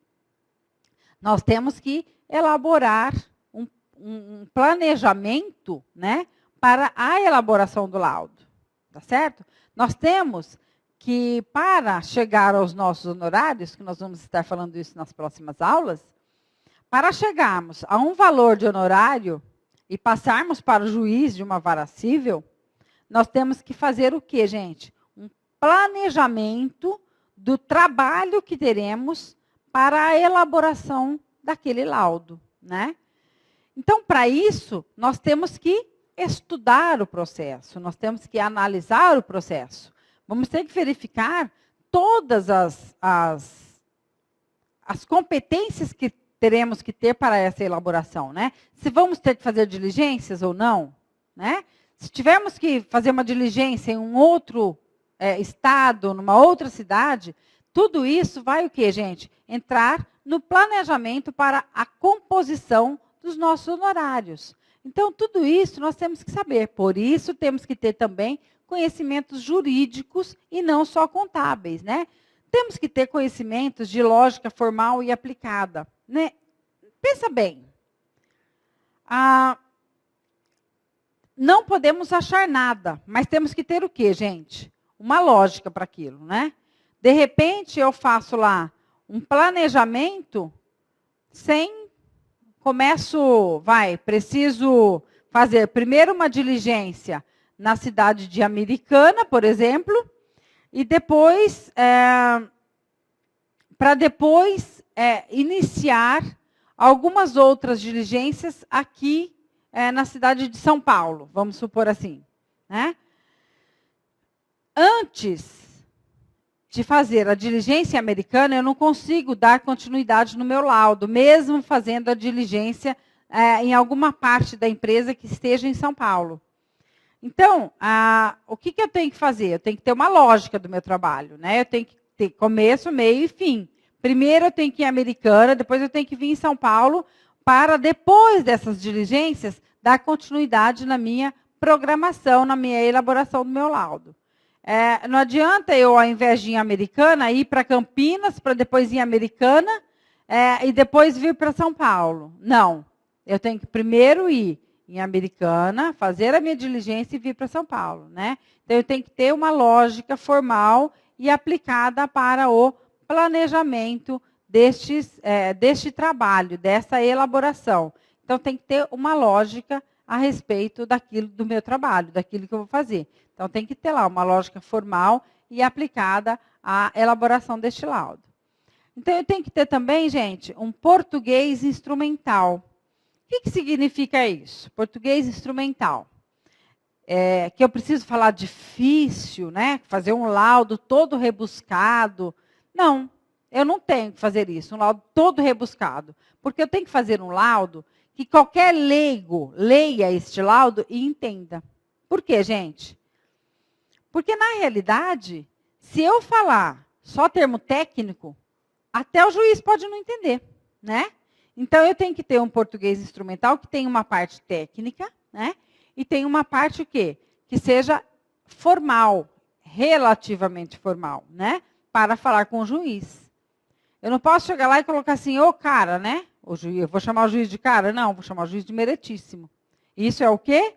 nós temos que elaborar um planejamento, né, para a elaboração do laudo, tá certo? Nós temos que, para chegar aos nossos honorários, que nós vamos estar falando isso nas próximas aulas, para chegarmos a um valor de honorário e passarmos para o juiz de uma vara civil, nós temos que fazer o quê, gente? Um planejamento do trabalho que teremos para a elaboração daquele laudo, né? Então, para isso, nós temos que estudar o processo, nós temos que analisar o processo. Vamos ter que verificar todas as competências que teremos que ter para essa elaboração, né? Se vamos ter que fazer diligências ou não, né? Se tivermos que fazer uma diligência em um outro estado, numa outra cidade, tudo isso vai o quê, gente? Entrar no planejamento para a composição dos nossos honorários. Então, tudo isso nós temos que saber. Por isso, temos que ter também conhecimentos jurídicos e não só contábeis, né? Temos que ter conhecimentos de lógica formal e aplicada, né? Pensa bem. Não podemos achar nada, mas temos que ter o quê, gente? Uma lógica para aquilo, né? De repente, eu faço lá um planejamento preciso fazer primeiro uma diligência na cidade de Americana, por exemplo, e depois, para depois iniciar algumas outras diligências aqui na cidade de São Paulo, vamos supor assim, né? Antes de fazer a diligência americana, eu não consigo dar continuidade no meu laudo, mesmo fazendo a diligência em alguma parte da empresa que esteja em São Paulo. Então, o que eu tenho que fazer? Eu tenho que ter uma lógica do meu trabalho, né? Eu tenho que ter começo, meio e fim, Primeiro eu tenho que ir em Americana, depois eu tenho que vir em São Paulo, para depois dessas diligências, dar continuidade na minha programação, na minha elaboração do meu laudo. Não adianta eu, ao invés de ir em Americana, ir para Campinas, para depois ir em Americana, e depois vir para São Paulo. Não. Eu tenho que primeiro ir em Americana, fazer a minha diligência e vir para São Paulo, né? Então, eu tenho que ter uma lógica formal e aplicada para o planejamento deste trabalho, dessa elaboração. Então, tem que ter uma lógica a respeito daquilo do meu trabalho, daquilo que eu vou fazer. Então, tem que ter lá uma lógica formal e aplicada à elaboração deste laudo. Então, eu tenho que ter também, gente, um português instrumental. O que significa isso? Português instrumental. Que eu preciso falar difícil, né? Fazer um laudo todo rebuscado. Não, eu não tenho que fazer isso, um laudo todo rebuscado. Porque eu tenho que fazer um laudo que qualquer leigo leia este laudo e entenda. Por quê, gente? Porque, na realidade, se eu falar só termo técnico, até o juiz pode não entender, né? Então, eu tenho que ter um português instrumental que tem uma parte técnica, né? E tem uma parte o quê? Que seja formal, relativamente formal, né? Para falar com o juiz. Eu não posso chegar lá e colocar assim, ô cara, né? O juiz, eu vou chamar o juiz de cara? Não, vou chamar o juiz de meritíssimo. Isso é o quê?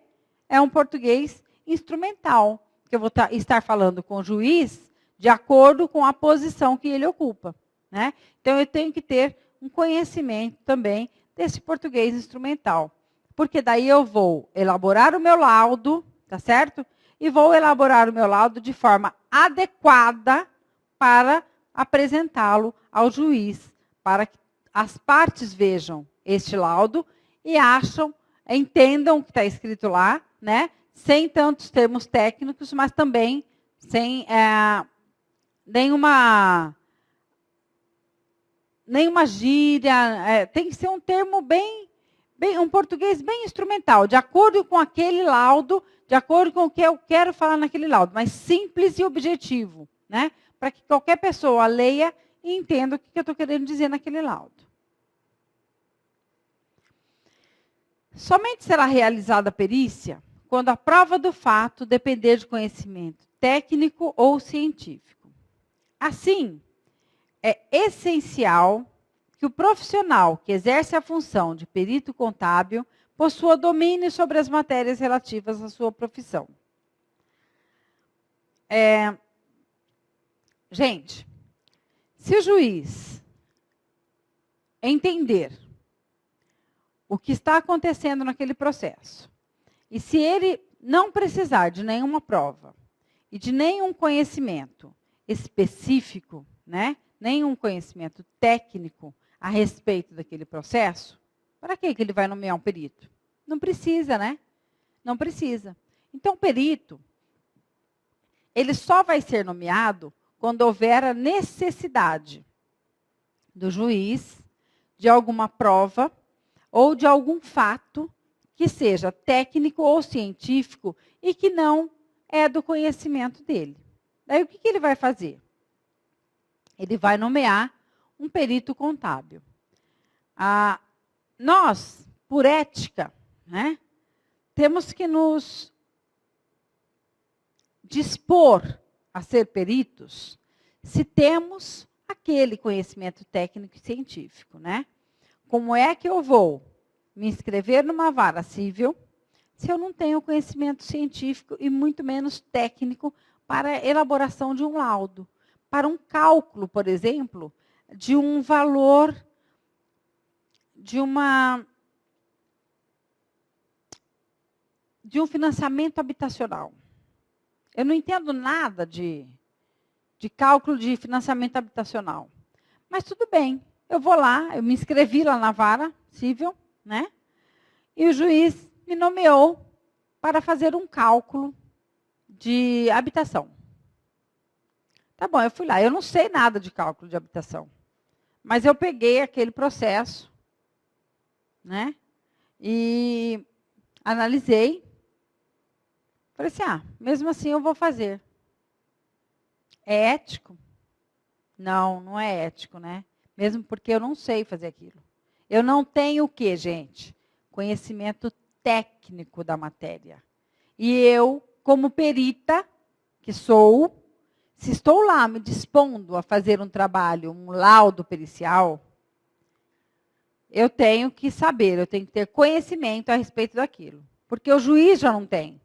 É um português instrumental, que eu vou estar falando com o juiz de acordo com a posição que ele ocupa, né? Então, eu tenho que ter um conhecimento também desse português instrumental. Porque daí eu vou elaborar o meu laudo, tá certo? E vou elaborar o meu laudo de forma adequada para apresentá-lo ao juiz, para que as partes vejam este laudo e entendam o que está escrito lá, né? Sem tantos termos técnicos, mas também sem nenhuma gíria. Tem que ser um termo um português bem instrumental, de acordo com aquele laudo, de acordo com o que eu quero falar naquele laudo, mas simples e objetivo, né? Para que qualquer pessoa leia e entenda o que eu estou querendo dizer naquele laudo. Somente será realizada a perícia quando a prova do fato depender de conhecimento técnico ou científico. Assim, é essencial que o profissional que exerce a função de perito contábil possua domínio sobre as matérias relativas à sua profissão. Gente, se o juiz entender o que está acontecendo naquele processo, e se ele não precisar de nenhuma prova e de nenhum conhecimento específico, né, nenhum conhecimento técnico a respeito daquele processo, para que ele vai nomear um perito? Não precisa, né? Não precisa. Então, o perito, ele só vai ser nomeado quando houver a necessidade do juiz de alguma prova ou de algum fato que seja técnico ou científico e que não é do conhecimento dele. Daí, o que ele vai fazer? Ele vai nomear um perito contábil. Nós, por ética, né, temos que nos dispor a ser peritos se temos aquele conhecimento técnico e científico, né? Como é que eu vou me inscrever numa vara civil se eu não tenho conhecimento científico e muito menos técnico para a elaboração de um laudo? Para um cálculo, por exemplo, de um valor de um financiamento habitacional. Eu não entendo nada de cálculo de financiamento habitacional. Mas tudo bem, eu vou lá, eu me inscrevi lá na vara civil, né? E o juiz me nomeou para fazer um cálculo de habitação. Tá bom, eu fui lá. Eu não sei nada de cálculo de habitação. Mas eu peguei aquele processo, né? E analisei. Falei assim, mesmo assim eu vou fazer. É ético? Não, não é ético, né? mesmo porque eu não sei fazer aquilo. Eu não tenho o quê, gente? Conhecimento técnico da matéria. E eu, como perita, que sou, se estou lá me dispondo a fazer um trabalho, um laudo pericial, eu tenho que saber, eu tenho que ter conhecimento a respeito daquilo. Porque o juiz já não tem.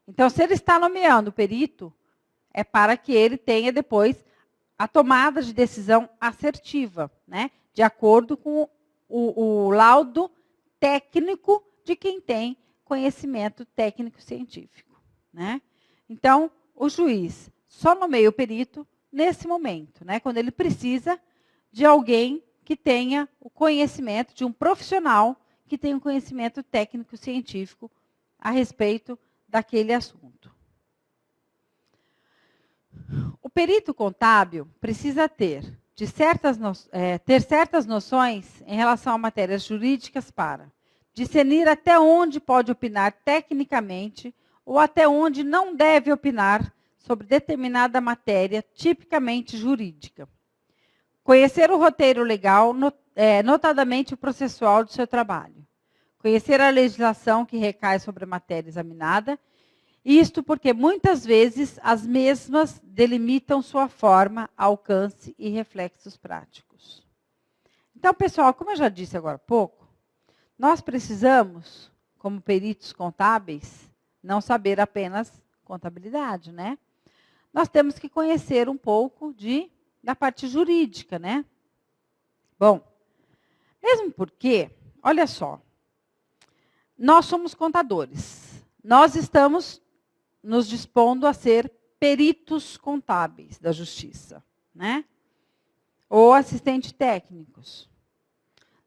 Então, se ele está nomeando o perito, é para que ele tenha depois a tomada de decisão assertiva, né? De acordo com o laudo técnico de quem tem conhecimento técnico-científico, né? Então, o juiz só nomeia o perito nesse momento, né? Quando ele precisa de alguém que tenha o conhecimento, de um profissional que tenha um conhecimento técnico-científico a respeito daquele assunto. O perito contábil precisa ter certas noções em relação a matérias jurídicas para discernir até onde pode opinar tecnicamente ou até onde não deve opinar sobre determinada matéria tipicamente jurídica. Conhecer o roteiro legal, notadamente o processual do seu trabalho. Conhecer a legislação que recai sobre a matéria examinada. Isto porque, muitas vezes, as mesmas delimitam sua forma, alcance e reflexos práticos. Então, pessoal, como eu já disse agora há pouco, nós precisamos, como peritos contábeis, não saber apenas contabilidade, né? Nós temos que conhecer um pouco da parte jurídica, né? Bom, mesmo porque, olha só, nós somos contadores. Nós estamos nos dispondo a ser peritos contábeis da justiça, né? Ou assistentes técnicos.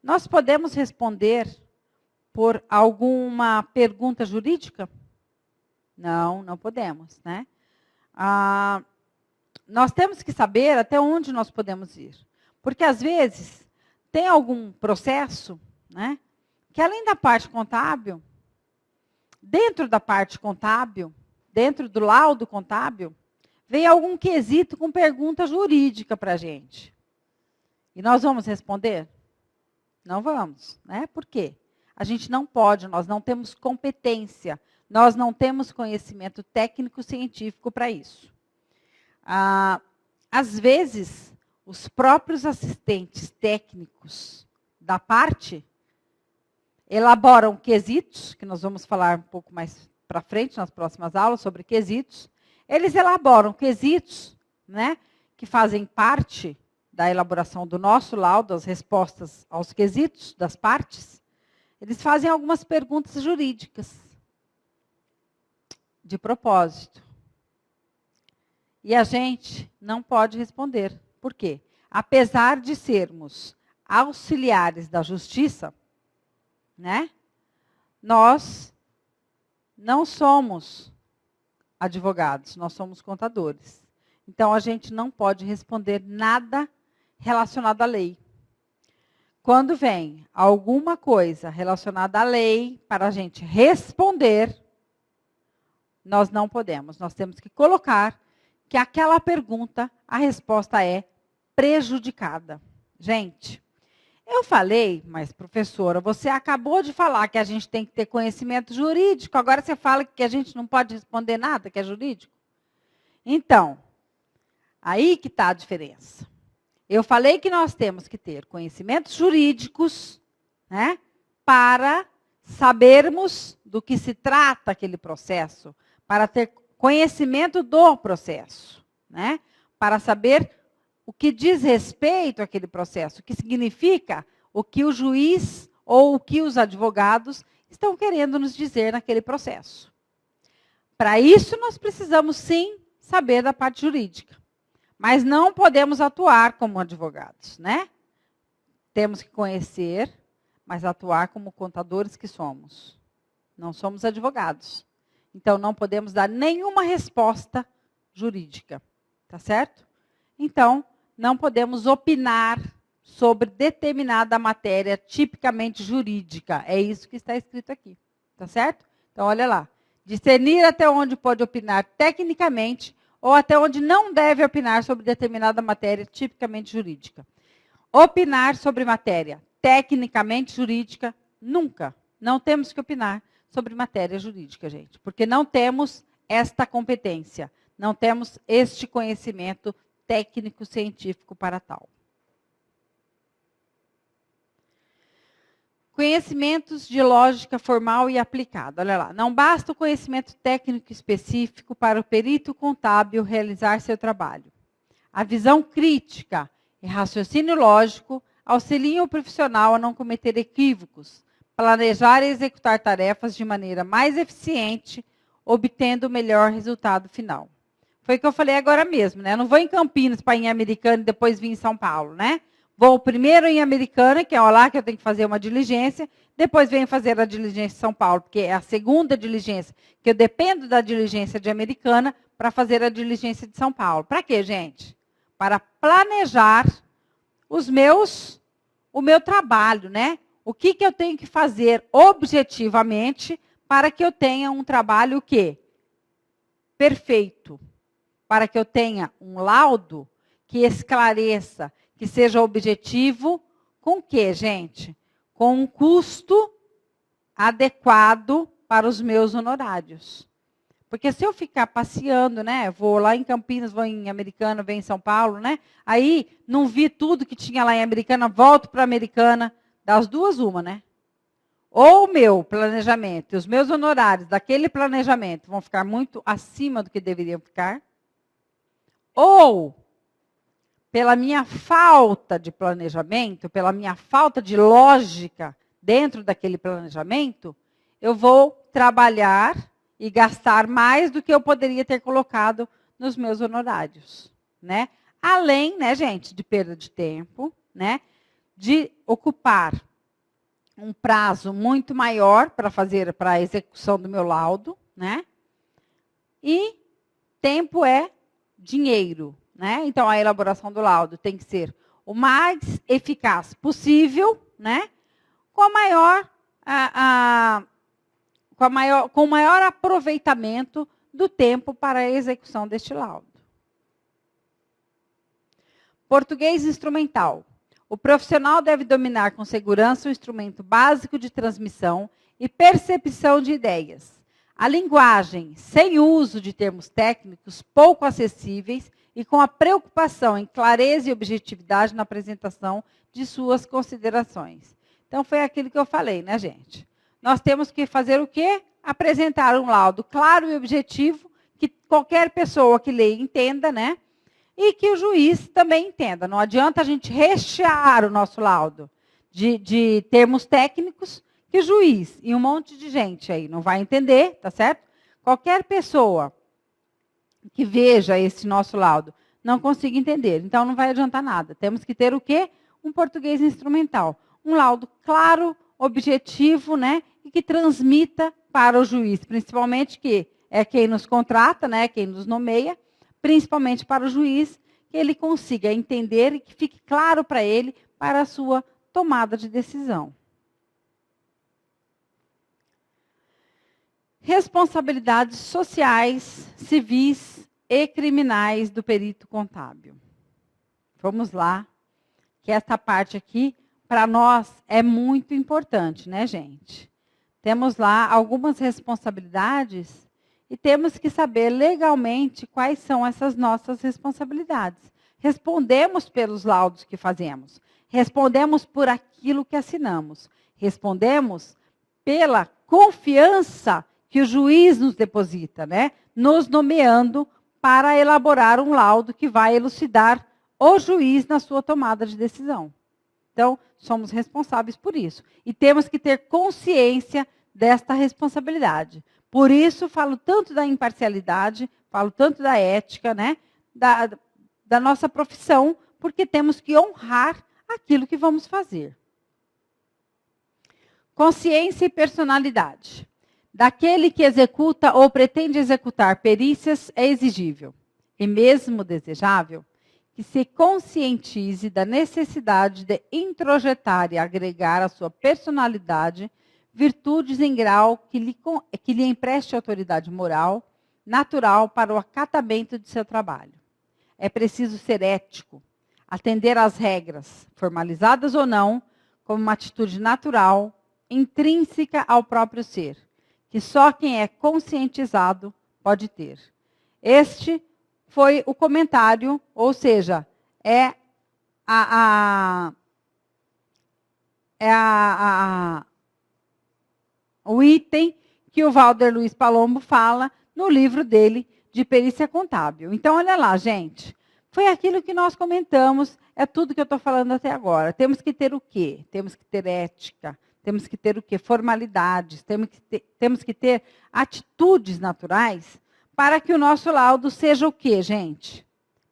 Nós podemos responder por alguma pergunta jurídica? Não, não podemos, né? Nós temos que saber até onde nós podemos ir. Porque, às vezes, tem algum processo, né, que além da parte contábil, dentro da parte contábil, dentro do laudo contábil, vem algum quesito com pergunta jurídica para a gente. E nós vamos responder? Não vamos, né? Por quê? A gente não pode, nós não temos competência, nós não temos conhecimento técnico-científico para isso. Às vezes, os próprios assistentes técnicos da parte elaboram quesitos, que nós vamos falar um pouco mais para frente, nas próximas aulas, sobre quesitos. Eles elaboram quesitos, né, que fazem parte da elaboração do nosso laudo, as respostas aos quesitos das partes. Eles fazem algumas perguntas jurídicas, de propósito. E a gente não pode responder. Por quê? Apesar de sermos auxiliares da justiça, né, nós não somos advogados, nós somos contadores. Então, a gente não pode responder nada relacionado à lei. Quando vem alguma coisa relacionada à lei para a gente responder, nós não podemos. Nós temos que colocar que aquela pergunta, a resposta é prejudicada. Gente, eu falei, mas professora, você acabou de falar que a gente tem que ter conhecimento jurídico, agora você fala que a gente não pode responder nada que é jurídico? Então, aí que está a diferença. Eu falei que nós temos que ter conhecimentos jurídicos, né, para sabermos do que se trata aquele processo, para ter conhecimento do processo, né, para saber o que diz respeito àquele processo, o que significa o que o juiz ou o que os advogados estão querendo nos dizer naquele processo. Para isso, nós precisamos, sim, saber da parte jurídica. Mas não podemos atuar como advogados, né? Temos que conhecer, mas atuar como contadores que somos. Não somos advogados. Então, não podemos dar nenhuma resposta jurídica, tá certo? Então, não podemos opinar sobre determinada matéria tipicamente jurídica. É isso que está escrito aqui, tá certo? Então, olha lá. Discernir até onde pode opinar tecnicamente ou até onde não deve opinar sobre determinada matéria tipicamente jurídica. Opinar sobre matéria tecnicamente jurídica, nunca. Não temos que opinar sobre matéria jurídica, gente, porque não temos esta competência, não temos este conhecimento técnico-científico para tal. Conhecimentos de lógica formal e aplicada. Olha lá, não basta o conhecimento técnico específico para o perito contábil realizar seu trabalho. A visão crítica e raciocínio lógico auxiliam o profissional a não cometer equívocos, planejar e executar tarefas de maneira mais eficiente, obtendo o melhor resultado final. Foi o que eu falei agora mesmo, né? Eu não vou em Campinas para ir em Americana e depois vir em São Paulo, né? Vou primeiro em Americana, que é lá que eu tenho que fazer uma diligência, depois venho fazer a diligência em São Paulo, porque é a segunda diligência, que eu dependo da diligência de Americana para fazer a diligência de São Paulo. Para quê, gente? Para planejar o meu trabalho, né? O que eu tenho que fazer objetivamente para que eu tenha um trabalho o quê? Perfeito. Para que eu tenha um laudo que esclareça, que seja objetivo, com o quê, gente? Com um custo adequado para os meus honorários. Porque se eu ficar passeando, né? Vou lá em Campinas, vou em Americana, venho em São Paulo, né? Aí não vi tudo que tinha lá em Americana, volto para Americana, das duas uma, né? Ou o meu planejamento e os meus honorários daquele planejamento vão ficar muito acima do que deveriam ficar. Ou, pela minha falta de planejamento, pela minha falta de lógica dentro daquele planejamento, eu vou trabalhar e gastar mais do que eu poderia ter colocado nos meus honorários, né? Além, né, gente, de perda de tempo, né, de ocupar um prazo muito maior para a execução do meu laudo, né? E tempo é dinheiro, né? Então a elaboração do laudo tem que ser o mais eficaz possível, né? Com o maior aproveitamento do tempo para a execução deste laudo. Português instrumental. O profissional deve dominar com segurança o instrumento básico de transmissão e percepção de ideias. A linguagem, sem uso de termos técnicos pouco acessíveis e com a preocupação em clareza e objetividade na apresentação de suas considerações. Então, foi aquilo que eu falei, né, gente? Nós temos que fazer o quê? Apresentar um laudo claro e objetivo, que qualquer pessoa que leia entenda, né? E que o juiz também entenda. Não adianta a gente rechear o nosso laudo de termos técnicos que o juiz e um monte de gente aí não vai entender, tá certo? Qualquer pessoa que veja esse nosso laudo não consiga entender. Então, não vai adiantar nada. Temos que ter o quê? Um português instrumental. Um laudo claro, objetivo, né? E que transmita para o juiz, principalmente que é quem nos contrata, né? Quem nos nomeia, principalmente para o juiz, que ele consiga entender e que fique claro para ele para a sua tomada de decisão. Responsabilidades sociais, civis e criminais do perito contábil. Vamos lá, que essa parte aqui, para nós, é muito importante, né, gente? Temos lá algumas responsabilidades e temos que saber legalmente quais são essas nossas responsabilidades. Respondemos pelos laudos que fazemos. Respondemos por aquilo que assinamos. Respondemos pela confiança que o juiz nos deposita, né? Nos nomeando para elaborar um laudo que vai elucidar o juiz na sua tomada de decisão. Então, somos responsáveis por isso. E temos que ter consciência desta responsabilidade. Por isso, falo tanto da imparcialidade, falo tanto da ética, né? Da nossa profissão, porque temos que honrar aquilo que vamos fazer. Consciência e personalidade. Daquele que executa ou pretende executar perícias é exigível, e mesmo desejável, que se conscientize da necessidade de introjetar e agregar à sua personalidade virtudes em grau que lhe empreste autoridade moral, natural para o acatamento de seu trabalho. É preciso ser ético, atender às regras, formalizadas ou não, como uma atitude natural, intrínseca ao próprio ser, que só quem é conscientizado pode ter. Este foi o comentário, ou seja, é o item que o Walter Luiz Palombo fala no livro dele de perícia contábil. Então, olha lá, gente. Foi aquilo que nós comentamos, é tudo que eu estou falando até agora. Temos que ter o quê? Temos que ter ética, temos que ter o quê? Formalidades, temos que ter atitudes naturais para que o nosso laudo seja o quê, gente?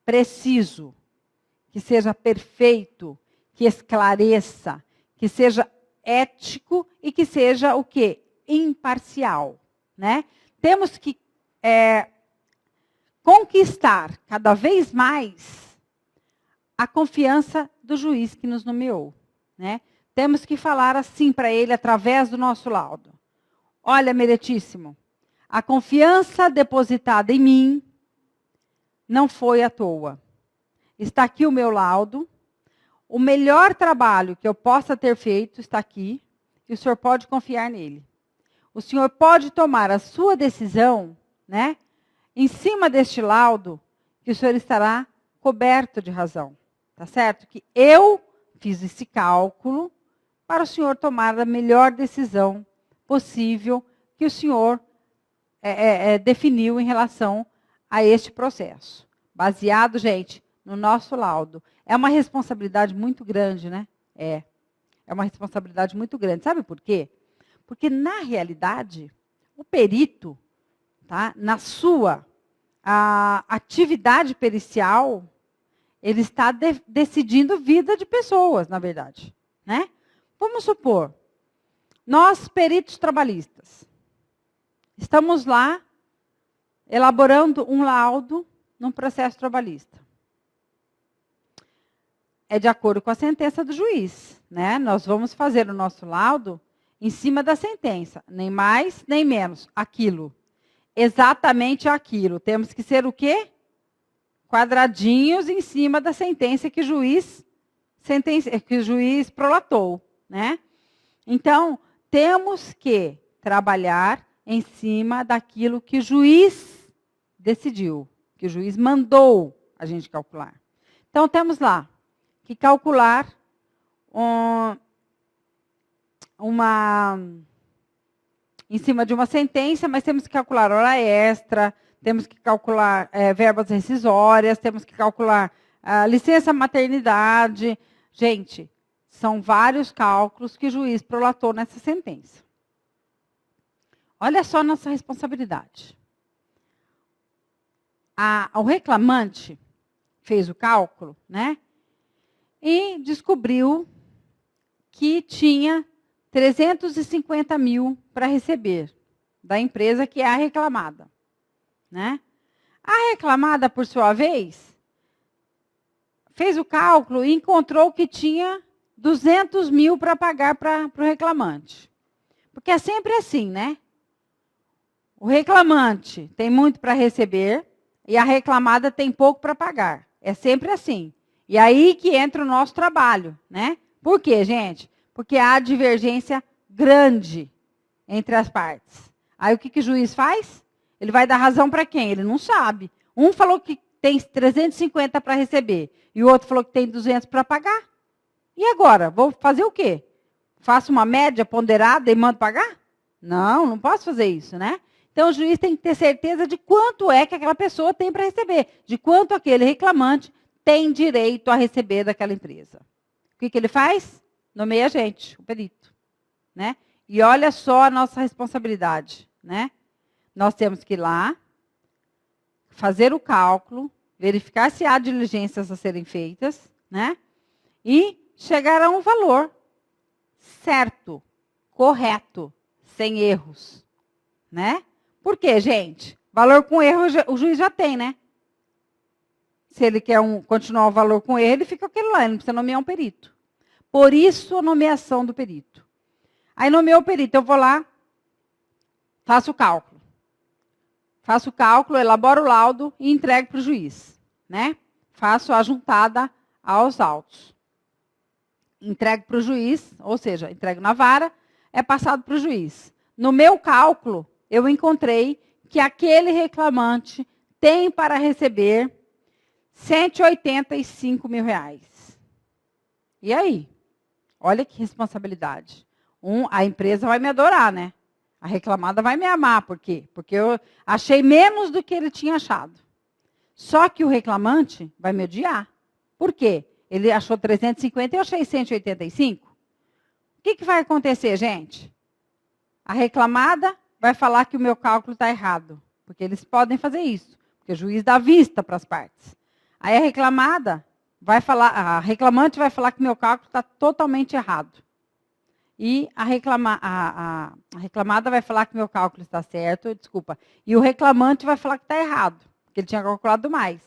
Preciso, que seja perfeito, que esclareça, que seja ético e que seja o quê? Imparcial, né? Temos que conquistar cada vez mais a confiança do juiz que nos nomeou, né? Temos que falar assim para ele através do nosso laudo. Olha, meritíssimo, a confiança depositada em mim não foi à toa. Está aqui o meu laudo. O melhor trabalho que eu possa ter feito está aqui, e o senhor pode confiar nele. O senhor pode tomar a sua decisão, né, em cima deste laudo, que o senhor estará coberto de razão. Tá certo? Que eu fiz esse cálculo para o senhor tomar a melhor decisão possível que o senhor definiu em relação a este processo. Baseado, gente, no nosso laudo. É uma responsabilidade muito grande, né? É uma responsabilidade muito grande. Sabe por quê? Porque, na realidade, o perito, tá, na sua atividade pericial, ele está decidindo vida de pessoas, na verdade, né? Vamos supor, nós, peritos trabalhistas, estamos lá elaborando um laudo num processo trabalhista. É de acordo com a sentença do juiz, né? Nós vamos fazer o nosso laudo em cima da sentença, nem mais, nem menos, aquilo. Exatamente aquilo. Temos que ser o quê? Quadradinhos em cima da sentença que o juiz prolatou, né? Então, temos que trabalhar em cima daquilo que o juiz decidiu, que o juiz mandou a gente calcular. Então, temos lá que calcular em cima de uma sentença, mas temos que calcular hora extra, temos que calcular verbas rescisórias, temos que calcular licença maternidade. Gente, são vários cálculos que o juiz prolatou nessa sentença. Olha só a nossa responsabilidade. O reclamante fez o cálculo, né? E descobriu que tinha 350 mil para receber da empresa que é a reclamada, né? A reclamada, por sua vez, fez o cálculo e encontrou que tinha 200 mil para pagar para o reclamante. Porque é sempre assim, né? O reclamante tem muito para receber e a reclamada tem pouco para pagar. É sempre assim. E aí que entra o nosso trabalho, né? Por quê, gente? Porque há divergência grande entre as partes. Aí o que o juiz faz? Ele vai dar razão para quem? Ele não sabe. Um falou que tem 350 para receber e o outro falou que tem 200 para pagar. E agora? Vou fazer o quê? Faço uma média ponderada e mando pagar? Não, não posso fazer isso, né? Então, o juiz tem que ter certeza de quanto é que aquela pessoa tem para receber, de quanto aquele reclamante tem direito a receber daquela empresa. O que ele faz? Nomeia a gente, o perito, né? E olha só a nossa responsabilidade, né? Nós temos que ir lá, fazer o cálculo, verificar se há diligências a serem feitas, né? E chegar a um valor certo, correto, sem erros, né? Por quê, gente? Valor com erro o juiz já tem, né? Se ele quer continuar o valor com erro, ele fica aquele lá, ele não precisa nomear um perito. Por isso a nomeação do perito. Aí nomeou o perito, eu vou lá, faço o cálculo. Elaboro o laudo e entrego para o juiz, né? Faço a juntada aos autos. Entrego para o juiz, ou seja, entrego na vara, é passado para o juiz. No meu cálculo, eu encontrei que aquele reclamante tem para receber R$185 mil. E aí? Olha que responsabilidade. A empresa vai me adorar, né? A reclamada vai me amar. Por quê? Porque eu achei menos do que ele tinha achado. Só que o reclamante vai me odiar. Por quê? Ele achou 350 e eu achei 185. O que vai acontecer, gente? A reclamada vai falar que o meu cálculo está errado. Porque eles podem fazer isso. Porque o juiz dá vista para as partes. Aí a reclamante vai falar que o meu cálculo está totalmente errado. E a reclamada vai falar que o meu cálculo está certo, desculpa. E o reclamante vai falar que está errado, porque ele tinha calculado mais.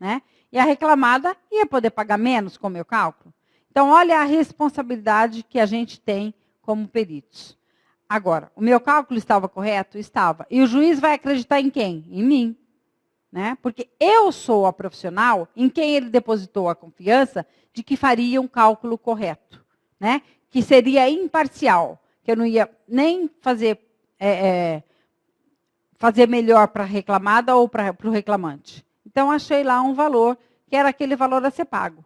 Né? E a reclamada ia poder pagar menos com o meu cálculo. Então, olha a responsabilidade que a gente tem como peritos. Agora, o meu cálculo estava correto? Estava. E o juiz vai acreditar em quem? Em mim. Né? Porque eu sou a profissional em quem ele depositou a confiança de que faria um cálculo correto. Né? Que seria imparcial. Que eu não ia nem fazer melhor para a reclamada ou para o reclamante. Então, achei lá um valor, que era aquele valor a ser pago.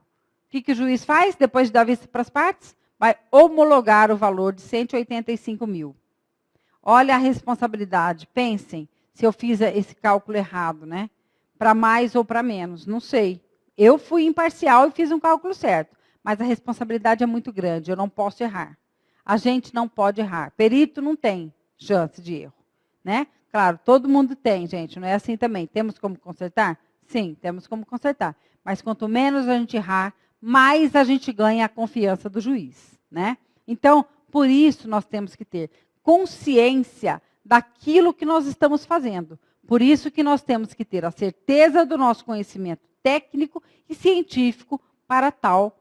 O que o juiz faz, depois de dar vista para as partes? Vai homologar o valor de 185 mil. Olha a responsabilidade. Pensem se eu fiz esse cálculo errado, né? Para mais ou para menos, não sei. Eu fui imparcial e fiz um cálculo certo. Mas a responsabilidade é muito grande, eu não posso errar. A gente não pode errar. Perito não tem chance de erro. Né? Claro, todo mundo tem, gente, não é assim também. Temos como consertar? Sim, temos como consertar. Mas quanto menos a gente errar, mais a gente ganha a confiança do juiz. Né? Então, por isso nós temos que ter consciência daquilo que nós estamos fazendo. Por isso que nós temos que ter a certeza do nosso conhecimento técnico e científico para tal,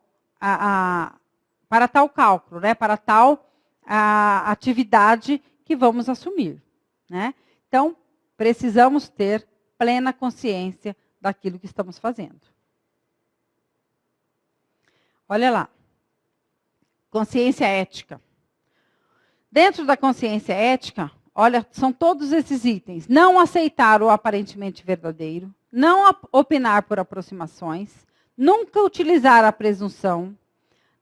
para tal cálculo, né? Para tal atividade que vamos assumir. Né? Então, precisamos ter plena consciência daquilo que estamos fazendo. Olha lá. Consciência ética. Dentro da consciência ética, olha, são todos esses itens. Não aceitar o aparentemente verdadeiro, não opinar por aproximações, nunca utilizar a presunção,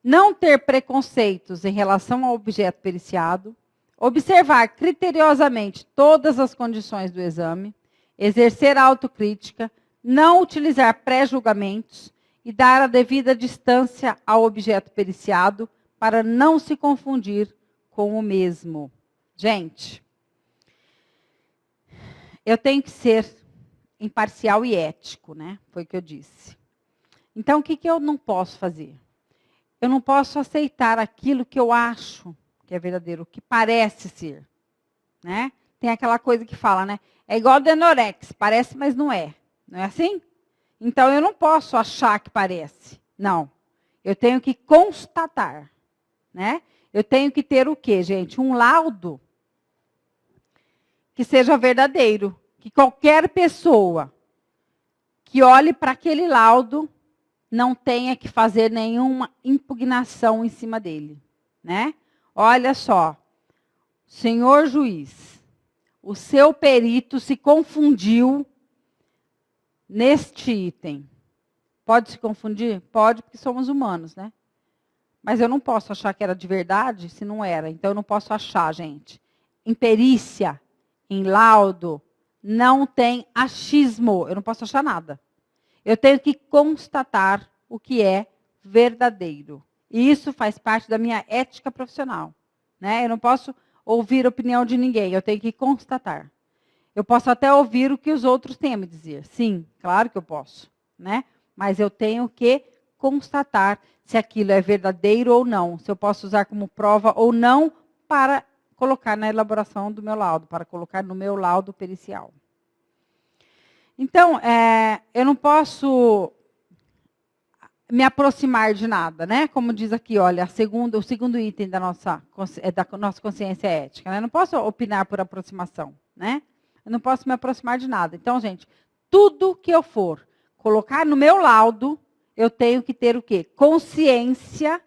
não ter preconceitos em relação ao objeto periciado, observar criteriosamente todas as condições do exame, exercer a autocrítica, não utilizar pré-julgamentos e dar a devida distância ao objeto periciado para não se confundir com o mesmo. Gente, eu tenho que ser imparcial e ético, né? Foi o que eu disse. Então, o que eu não posso fazer? Eu não posso aceitar aquilo que eu acho que é verdadeiro, que parece ser. Né? Tem aquela coisa que fala, né? É igual Denorex, parece, mas não é. Não é assim? Então, eu não posso achar que parece. Não. Eu tenho que constatar. Né? Eu tenho que ter o quê, gente? Um laudo que seja verdadeiro. Que qualquer pessoa que olhe para aquele laudo não tenha que fazer nenhuma impugnação em cima dele. Né? Olha só, senhor juiz, o seu perito se confundiu neste item. Pode se confundir? Pode, porque somos humanos, né? Mas eu não posso achar que era de verdade se não era. Então, eu não posso achar, gente. Em perícia, em laudo, não tem achismo. Eu não posso achar nada. Eu tenho que constatar o que é verdadeiro. E isso faz parte da minha ética profissional. Né? Eu não posso ouvir a opinião de ninguém. Eu tenho que constatar. Eu posso até ouvir o que os outros têm a me dizer. Sim, claro que eu posso. Né? Mas eu tenho que constatar se aquilo é verdadeiro ou não, se eu posso usar como prova ou não para colocar na elaboração do meu laudo, para colocar no meu laudo pericial. Então, eu não posso me aproximar de nada, né? Como diz aqui, olha, o segundo item da nossa consciência ética. Né? Eu não posso opinar por aproximação, né? Eu não posso me aproximar de nada. Então, gente, tudo que eu for colocar no meu laudo, eu tenho que ter o quê? Consciência,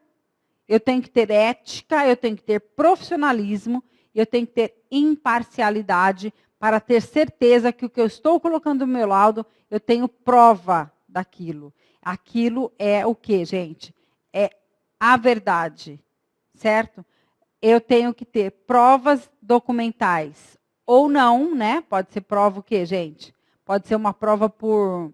eu tenho que ter ética, eu tenho que ter profissionalismo, eu tenho que ter imparcialidade para ter certeza que o que eu estou colocando no meu laudo, eu tenho prova daquilo. Aquilo é o quê, gente? É a verdade, certo? Eu tenho que ter provas documentais ou não, né? Pode ser prova o quê, gente? Pode ser uma prova por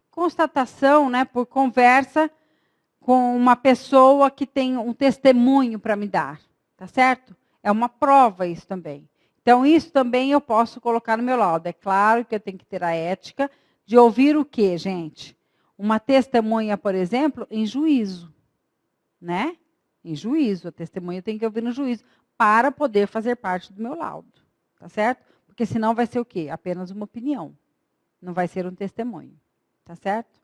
constatação, né? Por conversa com uma pessoa que tem um testemunho para me dar, tá certo? É uma prova isso também. Então, isso também eu posso colocar no meu laudo. É claro que eu tenho que ter a ética de ouvir o quê, gente? Uma testemunha, por exemplo, em juízo, né? Em juízo, a testemunha tem que ouvir no juízo para poder fazer parte do meu laudo, tá certo? Porque senão vai ser o quê? Apenas uma opinião. Não vai ser um testemunho, tá certo?